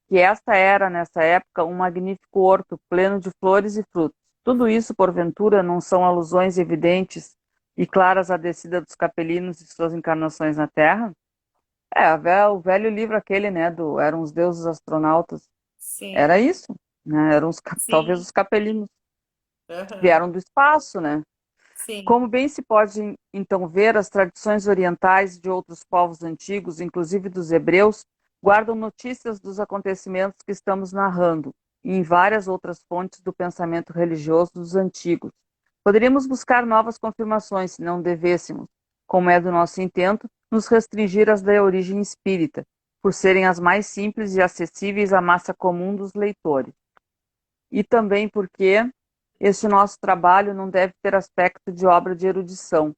que esta era, nessa época, um magnífico horto pleno de flores e frutos. Tudo isso, porventura, não são alusões evidentes e claras à descida dos capelinos e suas encarnações na Terra? O velho livro aquele, né, eram os deuses astronautas. Era Sim, isso, né? Talvez sim, os capelinos aham, vieram do espaço, né? sim, Como bem se pode então ver, as tradições orientais de outros povos antigos, inclusive dos hebreus, guardam notícias dos acontecimentos que estamos narrando, e em várias outras fontes do pensamento religioso dos antigos. Poderíamos buscar novas confirmações se não devêssemos, como é do nosso intento, nos restringir às da origem espírita, por serem as mais simples e acessíveis à massa comum dos leitores. E também porque este nosso trabalho não deve ter aspecto de obra de erudição,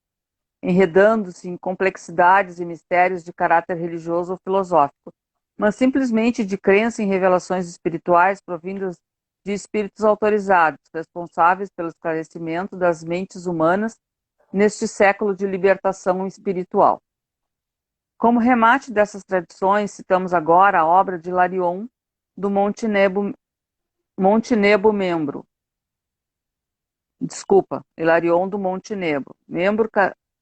enredando-se em complexidades e mistérios de caráter religioso ou filosófico, mas simplesmente de crença em revelações espirituais provindas de espíritos autorizados, responsáveis pelo esclarecimento das mentes humanas neste século de libertação espiritual. Como remate dessas tradições, citamos agora a obra de Hilarion do Monte Nebo Membro, Hilarion do Monte Nebo, membro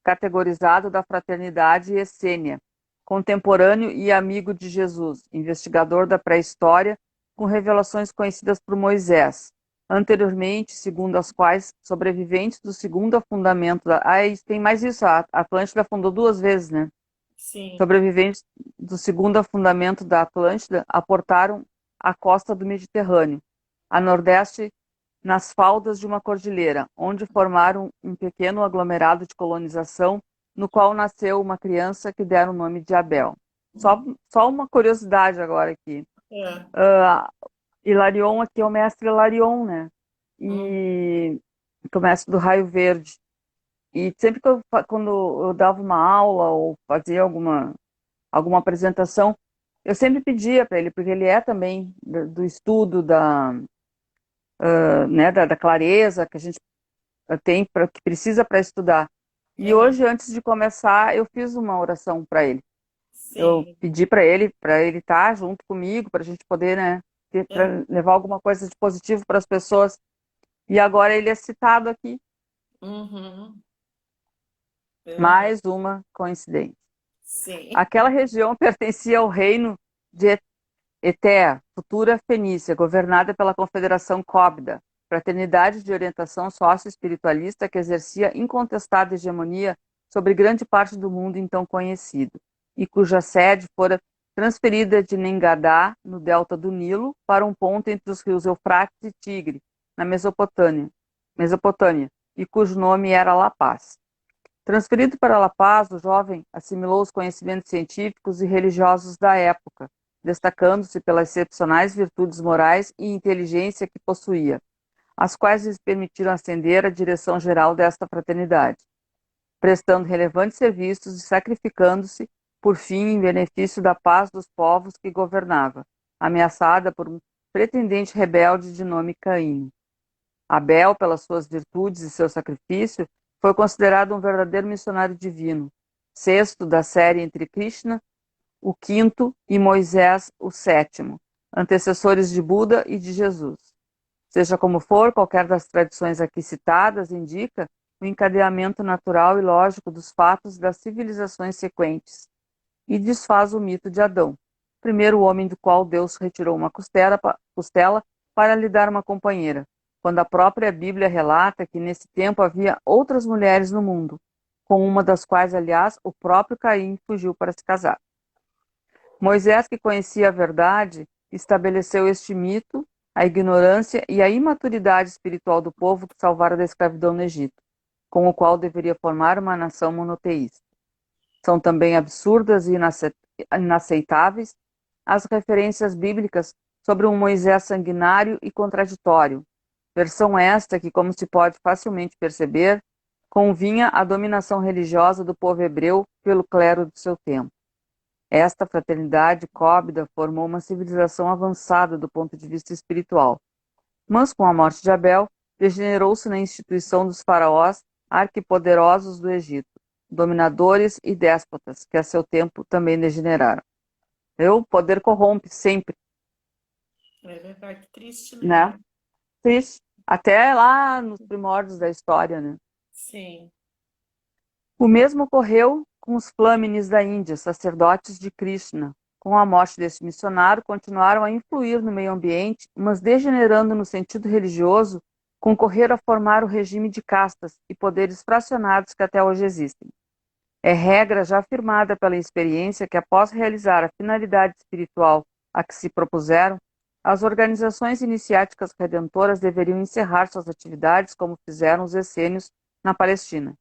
categorizado da Fraternidade Essênia, contemporâneo e amigo de Jesus, investigador da pré-história, com revelações conhecidas por Moisés, anteriormente, segundo as quais sobreviventes do segundo afundamento da... tem mais isso, a Atlântida afundou 2 vezes, né? sim, Sobreviventes do segundo afundamento da Atlântida aportaram à costa do Mediterrâneo, a nordeste nas faldas de uma cordilheira, onde formaram um pequeno aglomerado de colonização, no qual nasceu uma criança que deram o nome de Abel. Só uma curiosidade agora aqui. é, Hilarion aqui é o mestre Hilarion, né? hum, E que é o mestre do Raio Verde. E sempre que quando eu dava uma aula ou fazia alguma apresentação, eu sempre pedia para ele, porque ele é também do estudo da clareza que a gente que precisa para estudar. E aham, hoje, antes de começar, eu fiz uma oração para ele. Eu sim, pedi para ele estar junto comigo, para a gente poder, né, é, para levar alguma coisa de positivo para as pessoas. E agora ele é citado aqui. uhum, aham, Mais uma coincidência. sim, Aquela região pertencia ao reino de Etea, futura Fenícia, governada pela Confederação Cóbida, fraternidade de orientação sócio-espiritualista que exercia incontestada hegemonia sobre grande parte do mundo então conhecido, e cuja sede fora transferida de Nengadá, no delta do Nilo, para um ponto entre os rios Eufrates e Tigre, na Mesopotâmia, e cujo nome era La Paz. Transferido para La Paz, o jovem assimilou os conhecimentos científicos e religiosos da época, destacando-se pelas excepcionais virtudes morais e inteligência que possuía, as quais lhes permitiram ascender à direção geral desta fraternidade, prestando relevantes serviços e sacrificando-se, por fim, em benefício da paz dos povos que governava, ameaçada por um pretendente rebelde de nome Caim. Abel, pelas suas virtudes e seu sacrifício, foi considerado um verdadeiro missionário divino, sexto da série entre Krishna, o quinto, e Moisés, o sétimo, antecessores de Buda e de Jesus. Seja como for, qualquer das tradições aqui citadas indica o encadeamento natural e lógico dos fatos das civilizações sequentes e desfaz o mito de Adão, primeiro homem do qual Deus retirou uma costela para lhe dar uma companheira, quando a própria Bíblia relata que nesse tempo havia outras mulheres no mundo, com uma das quais, aliás, o próprio Caim fugiu para se casar. Moisés, que conhecia a verdade, estabeleceu este mito, a ignorância e a imaturidade espiritual do povo que salvara da escravidão no Egito, com o qual deveria formar uma nação monoteísta. São também absurdas e inaceitáveis as referências bíblicas sobre um Moisés sanguinário e contraditório, versão esta que, como se pode facilmente perceber, convinha à dominação religiosa do povo hebreu pelo clero do seu tempo. Esta fraternidade cóbida formou uma civilização avançada do ponto de vista espiritual, mas com a morte de Abel, degenerou-se na instituição dos faraós arquipoderosos do Egito, dominadores e déspotas, que a seu tempo também degeneraram. O poder corrompe sempre, é verdade, triste, né? né? Triste. até lá nos primórdios da história, né? sim, O mesmo ocorreu com os Flâmines da Índia, sacerdotes de Krishna. Com a morte desse missionário, continuaram a influir no meio ambiente, mas degenerando no sentido religioso, concorreram a formar o regime de castas e poderes fracionados que até hoje existem. É regra já afirmada pela experiência que, após realizar a finalidade espiritual a que se propuseram, as organizações iniciáticas redentoras deveriam encerrar suas atividades, como fizeram os essênios na Palestina.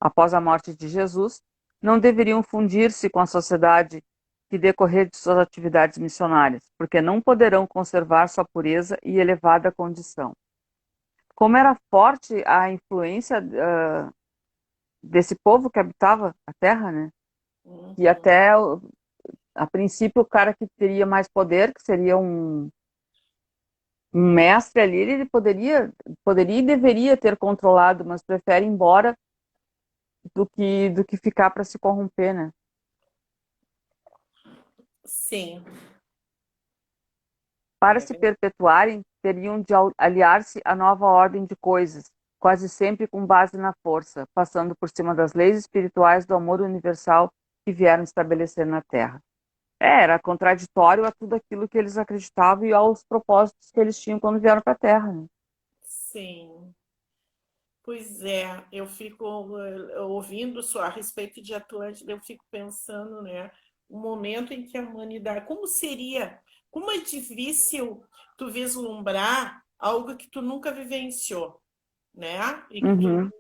Após a morte de Jesus, não deveriam fundir-se com a sociedade que decorrer de suas atividades missionárias, porque não poderão conservar sua pureza e elevada condição. Como era forte a influência desse povo que habitava a terra, né? E uhum, até, a princípio, o cara que teria mais poder, que seria um mestre ali, ele poderia e deveria ter controlado, mas prefere ir embora do que ficar para se corromper, né? sim, Para é se verdade. perpetuarem, teriam de aliar-se à nova ordem de coisas, quase sempre com base na força, passando por cima das leis espirituais do amor universal que vieram estabelecer na Terra. Era contraditório a tudo aquilo que eles acreditavam e aos propósitos que eles tinham quando vieram para a Terra, né? Sim. Pois é, eu fico ouvindo só a respeito de Atlântida, eu fico pensando, né, o momento em que a humanidade, como é difícil tu vislumbrar algo que tu nunca vivenciou, né? E que Uhum.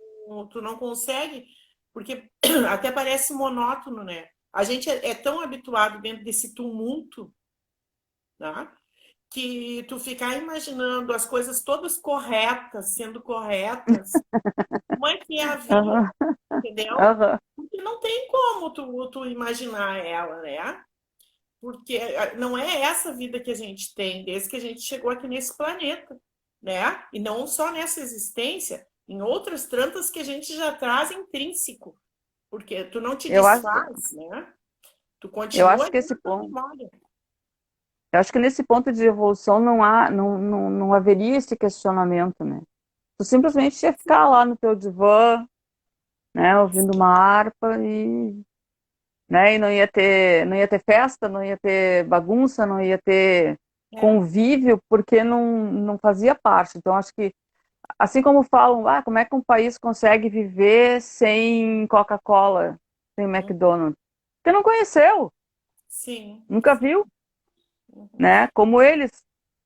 tu não consegue, porque até parece monótono, né? A gente é tão habituado dentro desse tumulto, né? Que tu ficar imaginando as coisas todas corretas, sendo corretas, como é que é a vida, Aham. entendeu? Aham. Porque não tem como tu imaginar ela, né? Porque não é essa vida que a gente tem desde que a gente chegou aqui nesse planeta, né? E não só nessa existência, em outras tantas que a gente já traz intrínseco, porque tu não te Eu acho, desfaz, né? Tu eu continua acho que ali esse na tua ponto, memória. eu acho que nesse ponto de evolução não haveria esse questionamento, né? Tu simplesmente ia ficar lá no teu divã, né, ouvindo uma harpa né, e não ia ter festa, não ia ter bagunça, não ia ter É, convívio, porque não fazia parte. Então, acho que, assim como falam, como é que um país consegue viver sem Coca-Cola, sem McDonald's? Porque não conheceu, sim, nunca viu, uhum, né? Como eles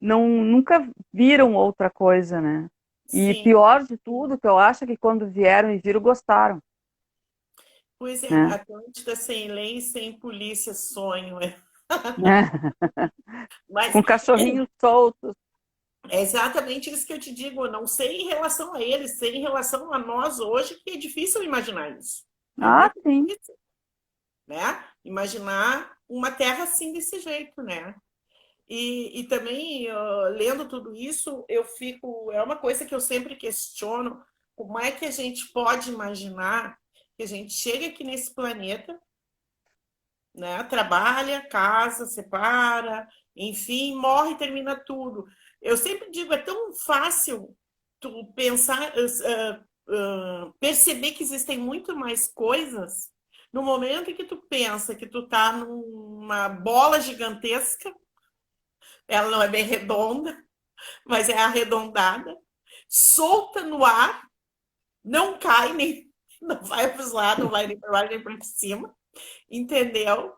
nunca viram outra coisa, né? E sim. pior de tudo, que eu acho é que quando vieram e viram, gostaram, Pois é, né? Atlântida sem lei, sem polícia, sonho. É. Né? Mas Com cachorrinhos soltos. é exatamente isso que eu te digo. Eu não sei em relação a eles, sei em relação a nós hoje, que é difícil imaginar isso. É Ah, muito sim. difícil, né? Imaginar uma terra assim desse jeito, né? E também, lendo tudo isso, eu fico. É uma coisa que eu sempre questiono: como é que a gente pode imaginar que a gente chega aqui nesse planeta, né? Trabalha, casa, separa, enfim, morre e termina tudo. Eu sempre digo, é tão fácil tu pensar, perceber que existem muito mais coisas no momento em que tu pensa que tu tá numa bola gigantesca, ela não é bem redonda, mas é arredondada, solta no ar, não cai nem não vai para os lados, não vai nem para baixo nem para cima, entendeu?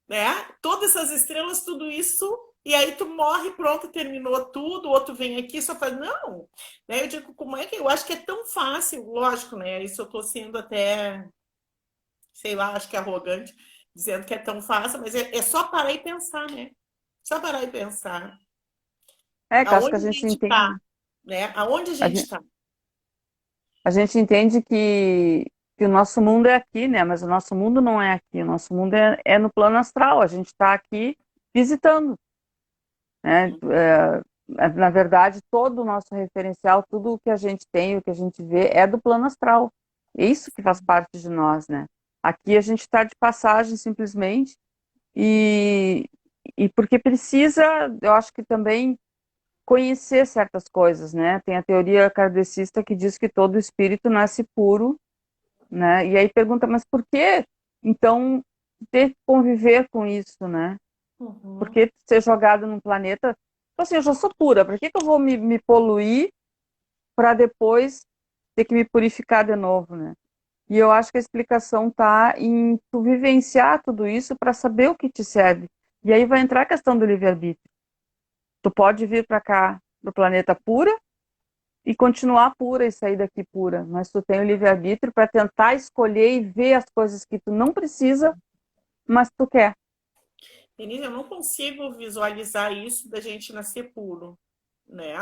Né? Todas essas estrelas, tudo isso, e aí tu morre, pronto, terminou tudo, o outro vem aqui só faz, não, né? Eu digo, como é que eu acho que é tão fácil, lógico, né? Isso eu tô sendo até, sei lá, acho que é arrogante, dizendo que é tão fácil, mas é só parar e pensar, né? Só parar e pensar. É, que eu acho que a Aonde a gente gente está, entende. né? Aonde a A gente gente, está. a gente entende que o nosso mundo é aqui, né? Mas o nosso mundo não é aqui. O nosso mundo é no plano astral. A gente está aqui visitando, né? Na verdade, todo o nosso referencial, tudo o que a gente tem, o que a gente vê, é do plano astral. É isso que faz parte de nós, né? Aqui a gente está de passagem simplesmente e porque precisa, eu acho que também conhecer certas coisas, né? Tem a teoria kardecista que diz que todo espírito nasce puro, né? E aí pergunta, mas por que então ter que conviver com isso, né? Por Uhum. que ser jogado num planeta? Tipo assim, eu já sou pura, por que que eu vou me poluir para depois ter que me purificar de novo, né? E eu acho que a explicação tá em tu vivenciar tudo isso para saber o que te serve. E aí vai entrar a questão do livre-arbítrio. Tu pode vir para cá, pro planeta pura, e continuar pura e sair daqui pura, mas tu tem o livre-arbítrio para tentar escolher e ver as coisas que tu não precisa, mas tu quer. Denise, eu não consigo visualizar isso da gente nascer puro, né?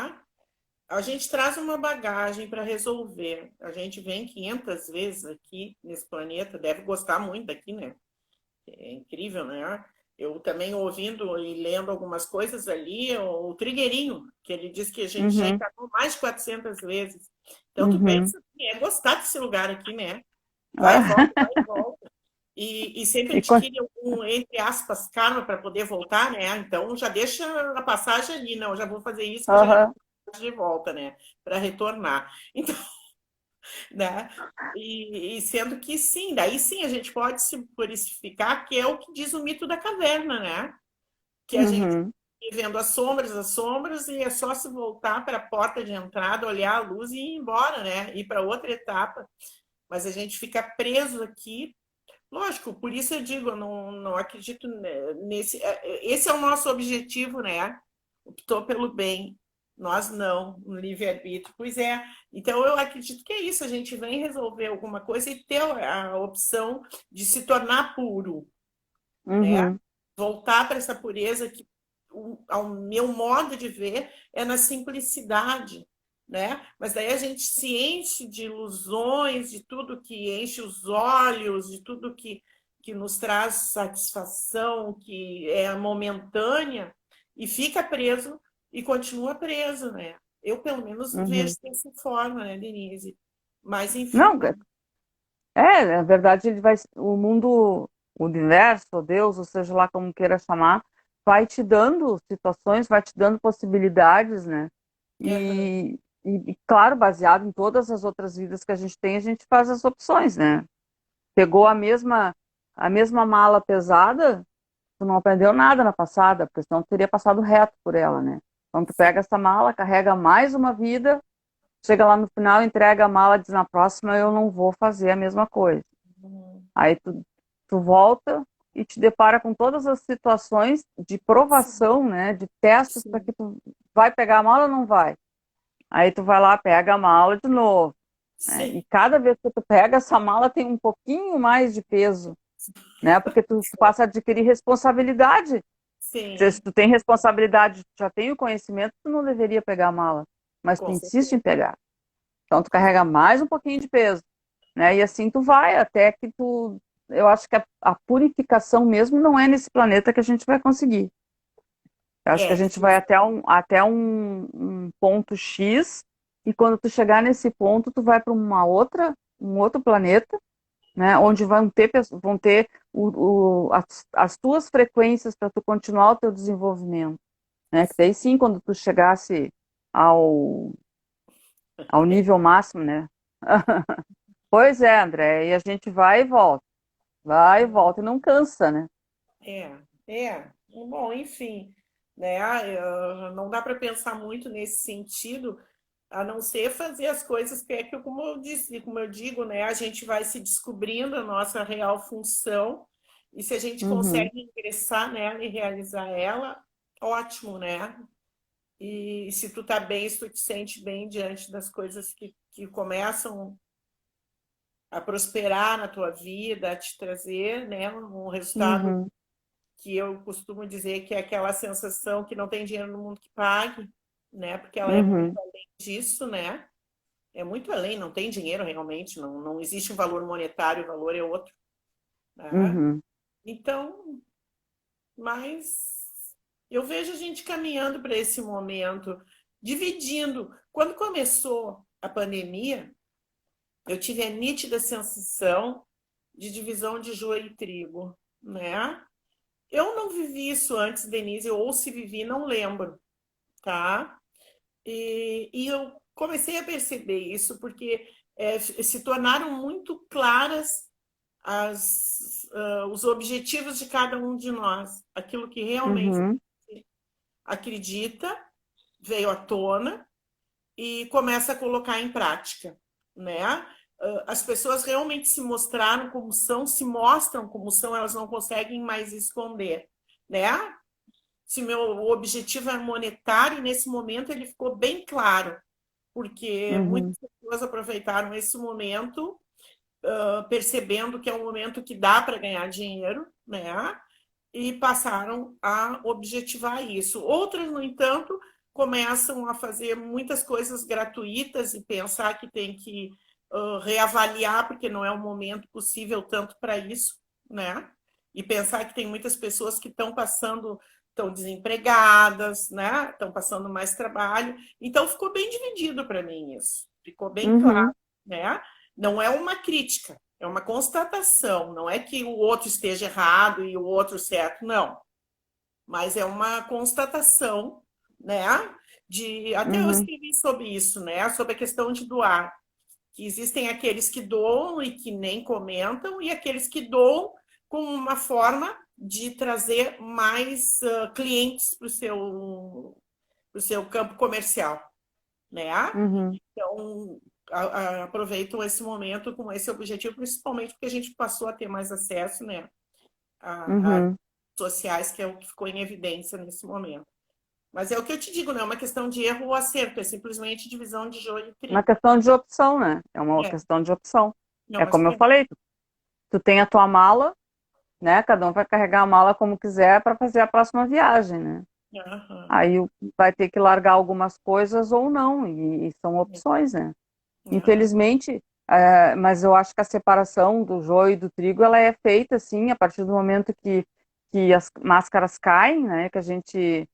A gente traz uma bagagem para resolver. A gente vem 500 vezes aqui nesse planeta, deve gostar muito daqui, né? É incrível, né? Eu também ouvindo e lendo algumas coisas ali, o Trigueirinho, que ele diz que a gente já Uhum, encarnou mais de 400 vezes. Então, tu uhum. pensa que é gostar desse lugar aqui, né? Vai e volta, Ah, vai e volta. E sempre e con- adquire algum, entre aspas, karma para poder voltar, né? Então, já deixa a passagem ali. Não, já vou fazer isso para já Aham, de volta, né? Para retornar. Então, né? E sendo que sim, daí sim a gente pode se purificar, que é o que diz o mito da caverna, né? Que a gente uhum, vendo as sombras, e é só se voltar para a porta de entrada, olhar a luz e ir embora, né? Ir para outra etapa. Mas a gente fica preso aqui. Lógico, por isso eu digo, eu não acredito nesse. Esse é o nosso objetivo, né? Optou pelo bem. Nós não, no livre-arbítrio. Pois é. Então eu acredito que é isso. A gente vem resolver alguma coisa e ter a opção de se tornar puro, né? uhum, Voltar para essa pureza que, ao meu modo de ver, é na simplicidade, né? Mas daí a gente se enche de ilusões, de tudo que enche os olhos, de tudo que nos traz satisfação, que é momentânea, e fica preso e continua preso, né? Eu, pelo menos, vejo uhum. dessa forma, né, Denise? Mas, enfim. Não, na verdade, ele vai, o mundo, o universo, ou Deus, ou seja lá como queira chamar, vai te dando situações, vai te dando possibilidades, né? Uhum. Claro, baseado em todas as outras vidas que a gente tem, a gente faz as opções, né? Pegou a mesma mala pesada, tu não aprendeu nada na passada, porque senão tu teria passado reto por ela, né? Então tu pega Sim. essa mala, carrega mais uma vida, chega lá no final, entrega a mala, diz na próxima eu não vou fazer a mesma coisa. Uhum. Aí tu volta e te depara com todas as situações de Sim. provação, né? De testes para Sim. que tu vai pegar a mala ou não vai. Aí tu vai lá, pega a mala de novo, né? Sim. E cada vez que tu pega, essa mala tem um pouquinho mais de peso, né? Porque tu passa a adquirir responsabilidade. Se Sim, tu tem responsabilidade, já tem o conhecimento, tu não deveria pegar a mala, mas tu com insiste em certeza. pegar. Então tu carrega mais um pouquinho de peso, né? E assim tu vai até que tu. Eu acho que a purificação mesmo não é nesse planeta que a gente vai conseguir. Eu acho que a É, gente vai até um ponto X, e quando tu chegar nesse ponto, tu vai para um outro planeta, né? Onde vão ter as tuas frequências para tu continuar o teu desenvolvimento, né? Que daí sim, quando tu chegasse ao, ao nível máximo, né? Pois é, André, e a gente vai e volta e não cansa, né? é, é. Bom, enfim, né? Não dá para pensar muito nesse sentido, a não ser fazer as coisas que é que, como eu disse, como eu digo, né? A gente vai se descobrindo a nossa real função, e se a gente Uhum, consegue ingressar nela e realizar ela, ótimo, né? E se tu tá bem, se tu te sente bem diante das coisas que começam a prosperar na tua vida, a te trazer, né, um resultado uhum, que eu costumo dizer que é aquela sensação que não tem dinheiro no mundo que pague, né, porque ela é muito uhum, além disso, né, é muito além, não tem dinheiro realmente, não existe um valor monetário, o valor é outro, né? uhum, Então, mas eu vejo a gente caminhando para esse momento, dividindo. Quando começou a pandemia, eu tive a nítida sensação de divisão de joio e trigo, né? Eu não vivi isso antes, Denise, ou se vivi, não lembro, tá? E eu comecei a perceber isso, porque se tornaram muito claras os objetivos de cada um de nós. Aquilo que realmente Uhum. acredita veio à tona e começa a colocar em prática, né? As pessoas realmente se mostraram como são, se mostram como são, elas não conseguem mais esconder, né? Se meu objetivo é monetário, nesse momento ele ficou bem claro, porque Uhum. muitas pessoas aproveitaram esse momento, percebendo que é um momento que dá para ganhar dinheiro, né? E passaram a objetivar isso. Outras, no entanto, começam a fazer muitas coisas gratuitas e pensar que tem que reavaliar, porque não é um momento possível tanto para isso, né? E pensar que tem muitas pessoas que estão desempregadas, né? Estão passando mais trabalho. Então, ficou bem dividido para mim isso. Ficou bem claro, Uhum. né? Não é uma crítica, é uma constatação. Não é que o outro esteja errado e o outro certo, não. Mas é uma constatação, né? Até eu Uhum. escrevi sobre isso, né? Sobre a questão de doar. Que existem aqueles que doam e que nem comentam, e aqueles que doam com uma forma de trazer mais clientes pro seu campo comercial, né? Uhum. Então, aproveitam esse momento com esse objetivo, principalmente porque a gente passou a ter mais acesso, né, a Uhum. sociais, que é o que ficou em evidência nesse momento. Mas é o que eu te digo, não é uma questão de erro ou acerto, é simplesmente divisão de joio e Uma trigo. questão de opção, né? É uma É, questão de opção. é É uma como eu escolha. falei, tu tem a tua mala, né? Cada um vai carregar a mala como quiser para fazer a próxima viagem, né? Aham, Aí vai ter que largar algumas coisas ou não, e são opções, né? aham. Infelizmente, mas eu acho que a separação do joio e do trigo, ela é feita, assim, a partir do momento que as máscaras caem, né? Que a gente...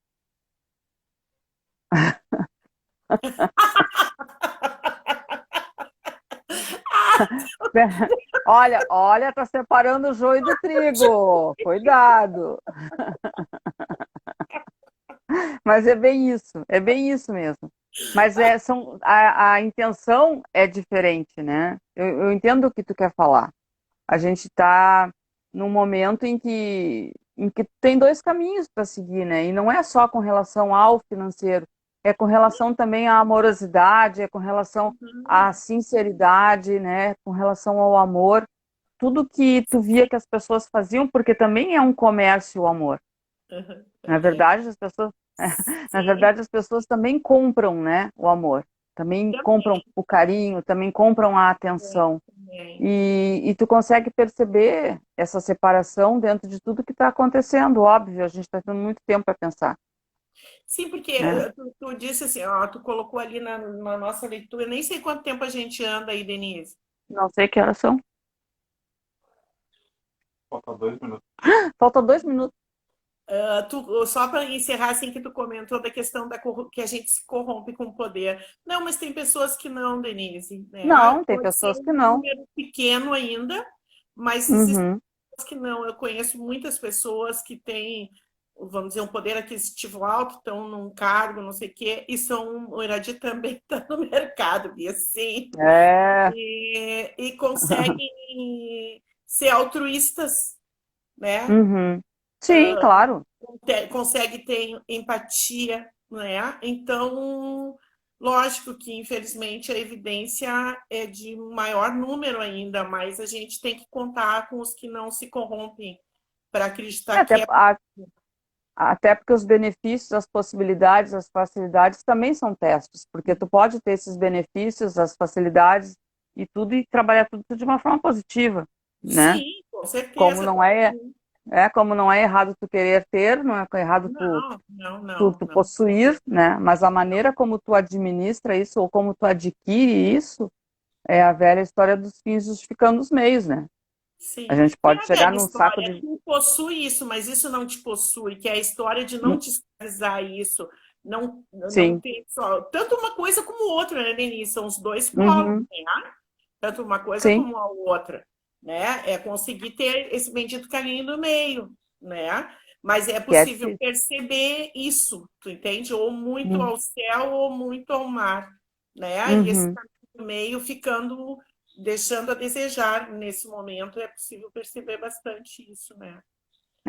Olha, olha, tá separando o joio do trigo. Cuidado. Mas é bem isso mesmo. Mas a intenção é diferente, né? Eu entendo o que tu quer falar. A gente está num momento em que tem dois caminhos para seguir, né? E não é só com relação ao financeiro, é com relação também à amorosidade, é com relação à sinceridade, né? Com relação ao amor, tudo que tu via que as pessoas faziam, porque também é um comércio o amor. Na É. verdade, na Sim, verdade, as pessoas também compram, né, o amor. Também compram também, o carinho, também compram a também, atenção. também. E tu consegue perceber essa separação dentro de tudo que está acontecendo, óbvio, a gente está tendo muito tempo para pensar, Sim, porque né? tu disse assim, ó, tu colocou ali na nossa leitura, nem sei quanto tempo a gente anda aí, Denise. Não sei que horas são. Falta 2 minutos. Falta 2 minutos. Só para encerrar, assim, que tu comentou da questão que a gente se corrompe com o poder. Não, mas tem pessoas que não, Denise, né? Não, tem Pode ser pessoas um que não. número pequeno ainda, mas existem Uhum, pessoas que não. Eu conheço muitas pessoas que têm, vamos dizer, um poder aquisitivo alto, estão num cargo, não sei o quê, e são, o Iradi também está no mercado, e assim, é. e conseguem ser altruístas, né? Uhum. Sim, claro. Consegue ter empatia, né? Então, lógico que, infelizmente, a evidência é de maior número ainda, mas a gente tem que contar com os que não se corrompem para acreditar Até, que é. até porque os benefícios, as possibilidades, as facilidades também são testes, porque tu pode ter esses benefícios, as facilidades e tudo e trabalhar tudo de uma forma positiva, né? Sim, com Como certeza. não como não é errado tu querer ter, não é errado tu, Não, não, tu, não, tu não. possuir, né? Mas a maneira como tu administra isso ou como tu adquire isso é a velha história dos fins justificando os meios, né? A Sim. gente Tem pode a chegar velha num saco história, de... tu possui isso, mas isso não te possui, que é a história de não te escravizar isso. Não Sim. tem só. Tanto uma coisa como outra, né, Denise? São os dois polos, Uhum. né? Tanto uma coisa Sim. como a outra. Né? É conseguir ter esse bendito caminho no meio. Né? Mas é que é possível difícil. perceber isso, tu entende? Ou muito Hum. ao céu ou muito ao mar, né? E esse Uhum. caminho do meio ficando, deixando a desejar nesse momento, é possível perceber bastante isso, né?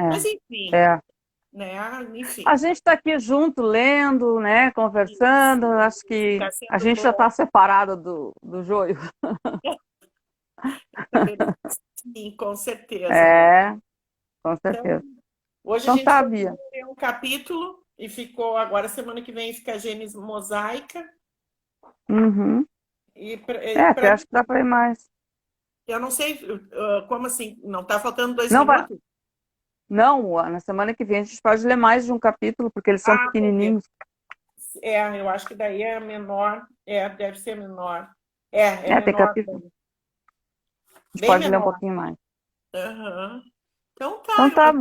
Mas É, enfim, é. né? A Enfim, gente está aqui junto, lendo, né, conversando. isso Acho que está a sendo gente já bom. está separado do joio. Sim, com certeza, né? É, com Então, certeza. hoje a Então gente tá, foi Bia. ler um capítulo e ficou agora semana que vem fica a Gênesis mosaica Uhum. e É, até para acho que dá para ir mais. eu não sei como assim, não está faltando dois Não vai. minutos? Não, na semana que vem a gente pode ler mais de um capítulo, porque eles são Ah, vou ver. pequenininhos. Eu acho que daí é menor, deve ser menor. É É, tem menor, capítulo. A gente bem pode ler um menor. pouquinho mais. Aham. Então tá, Então tá,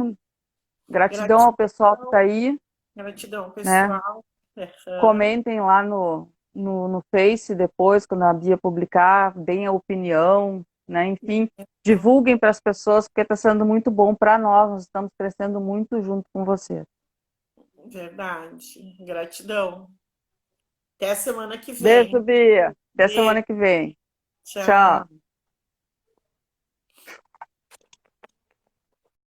gratidão ao pessoal que gratidão, está aí, gratidão né? pessoal. Aham. Comentem lá no Face depois, quando a Bia publicar, deem a opinião, né? Enfim, divulguem para as pessoas, porque está sendo muito bom para nós estamos crescendo muito junto com vocês. Verdade. Gratidão. Até semana que Beijo, vem. Bia. Até Beijo, semana que vem. tchau. Tchau.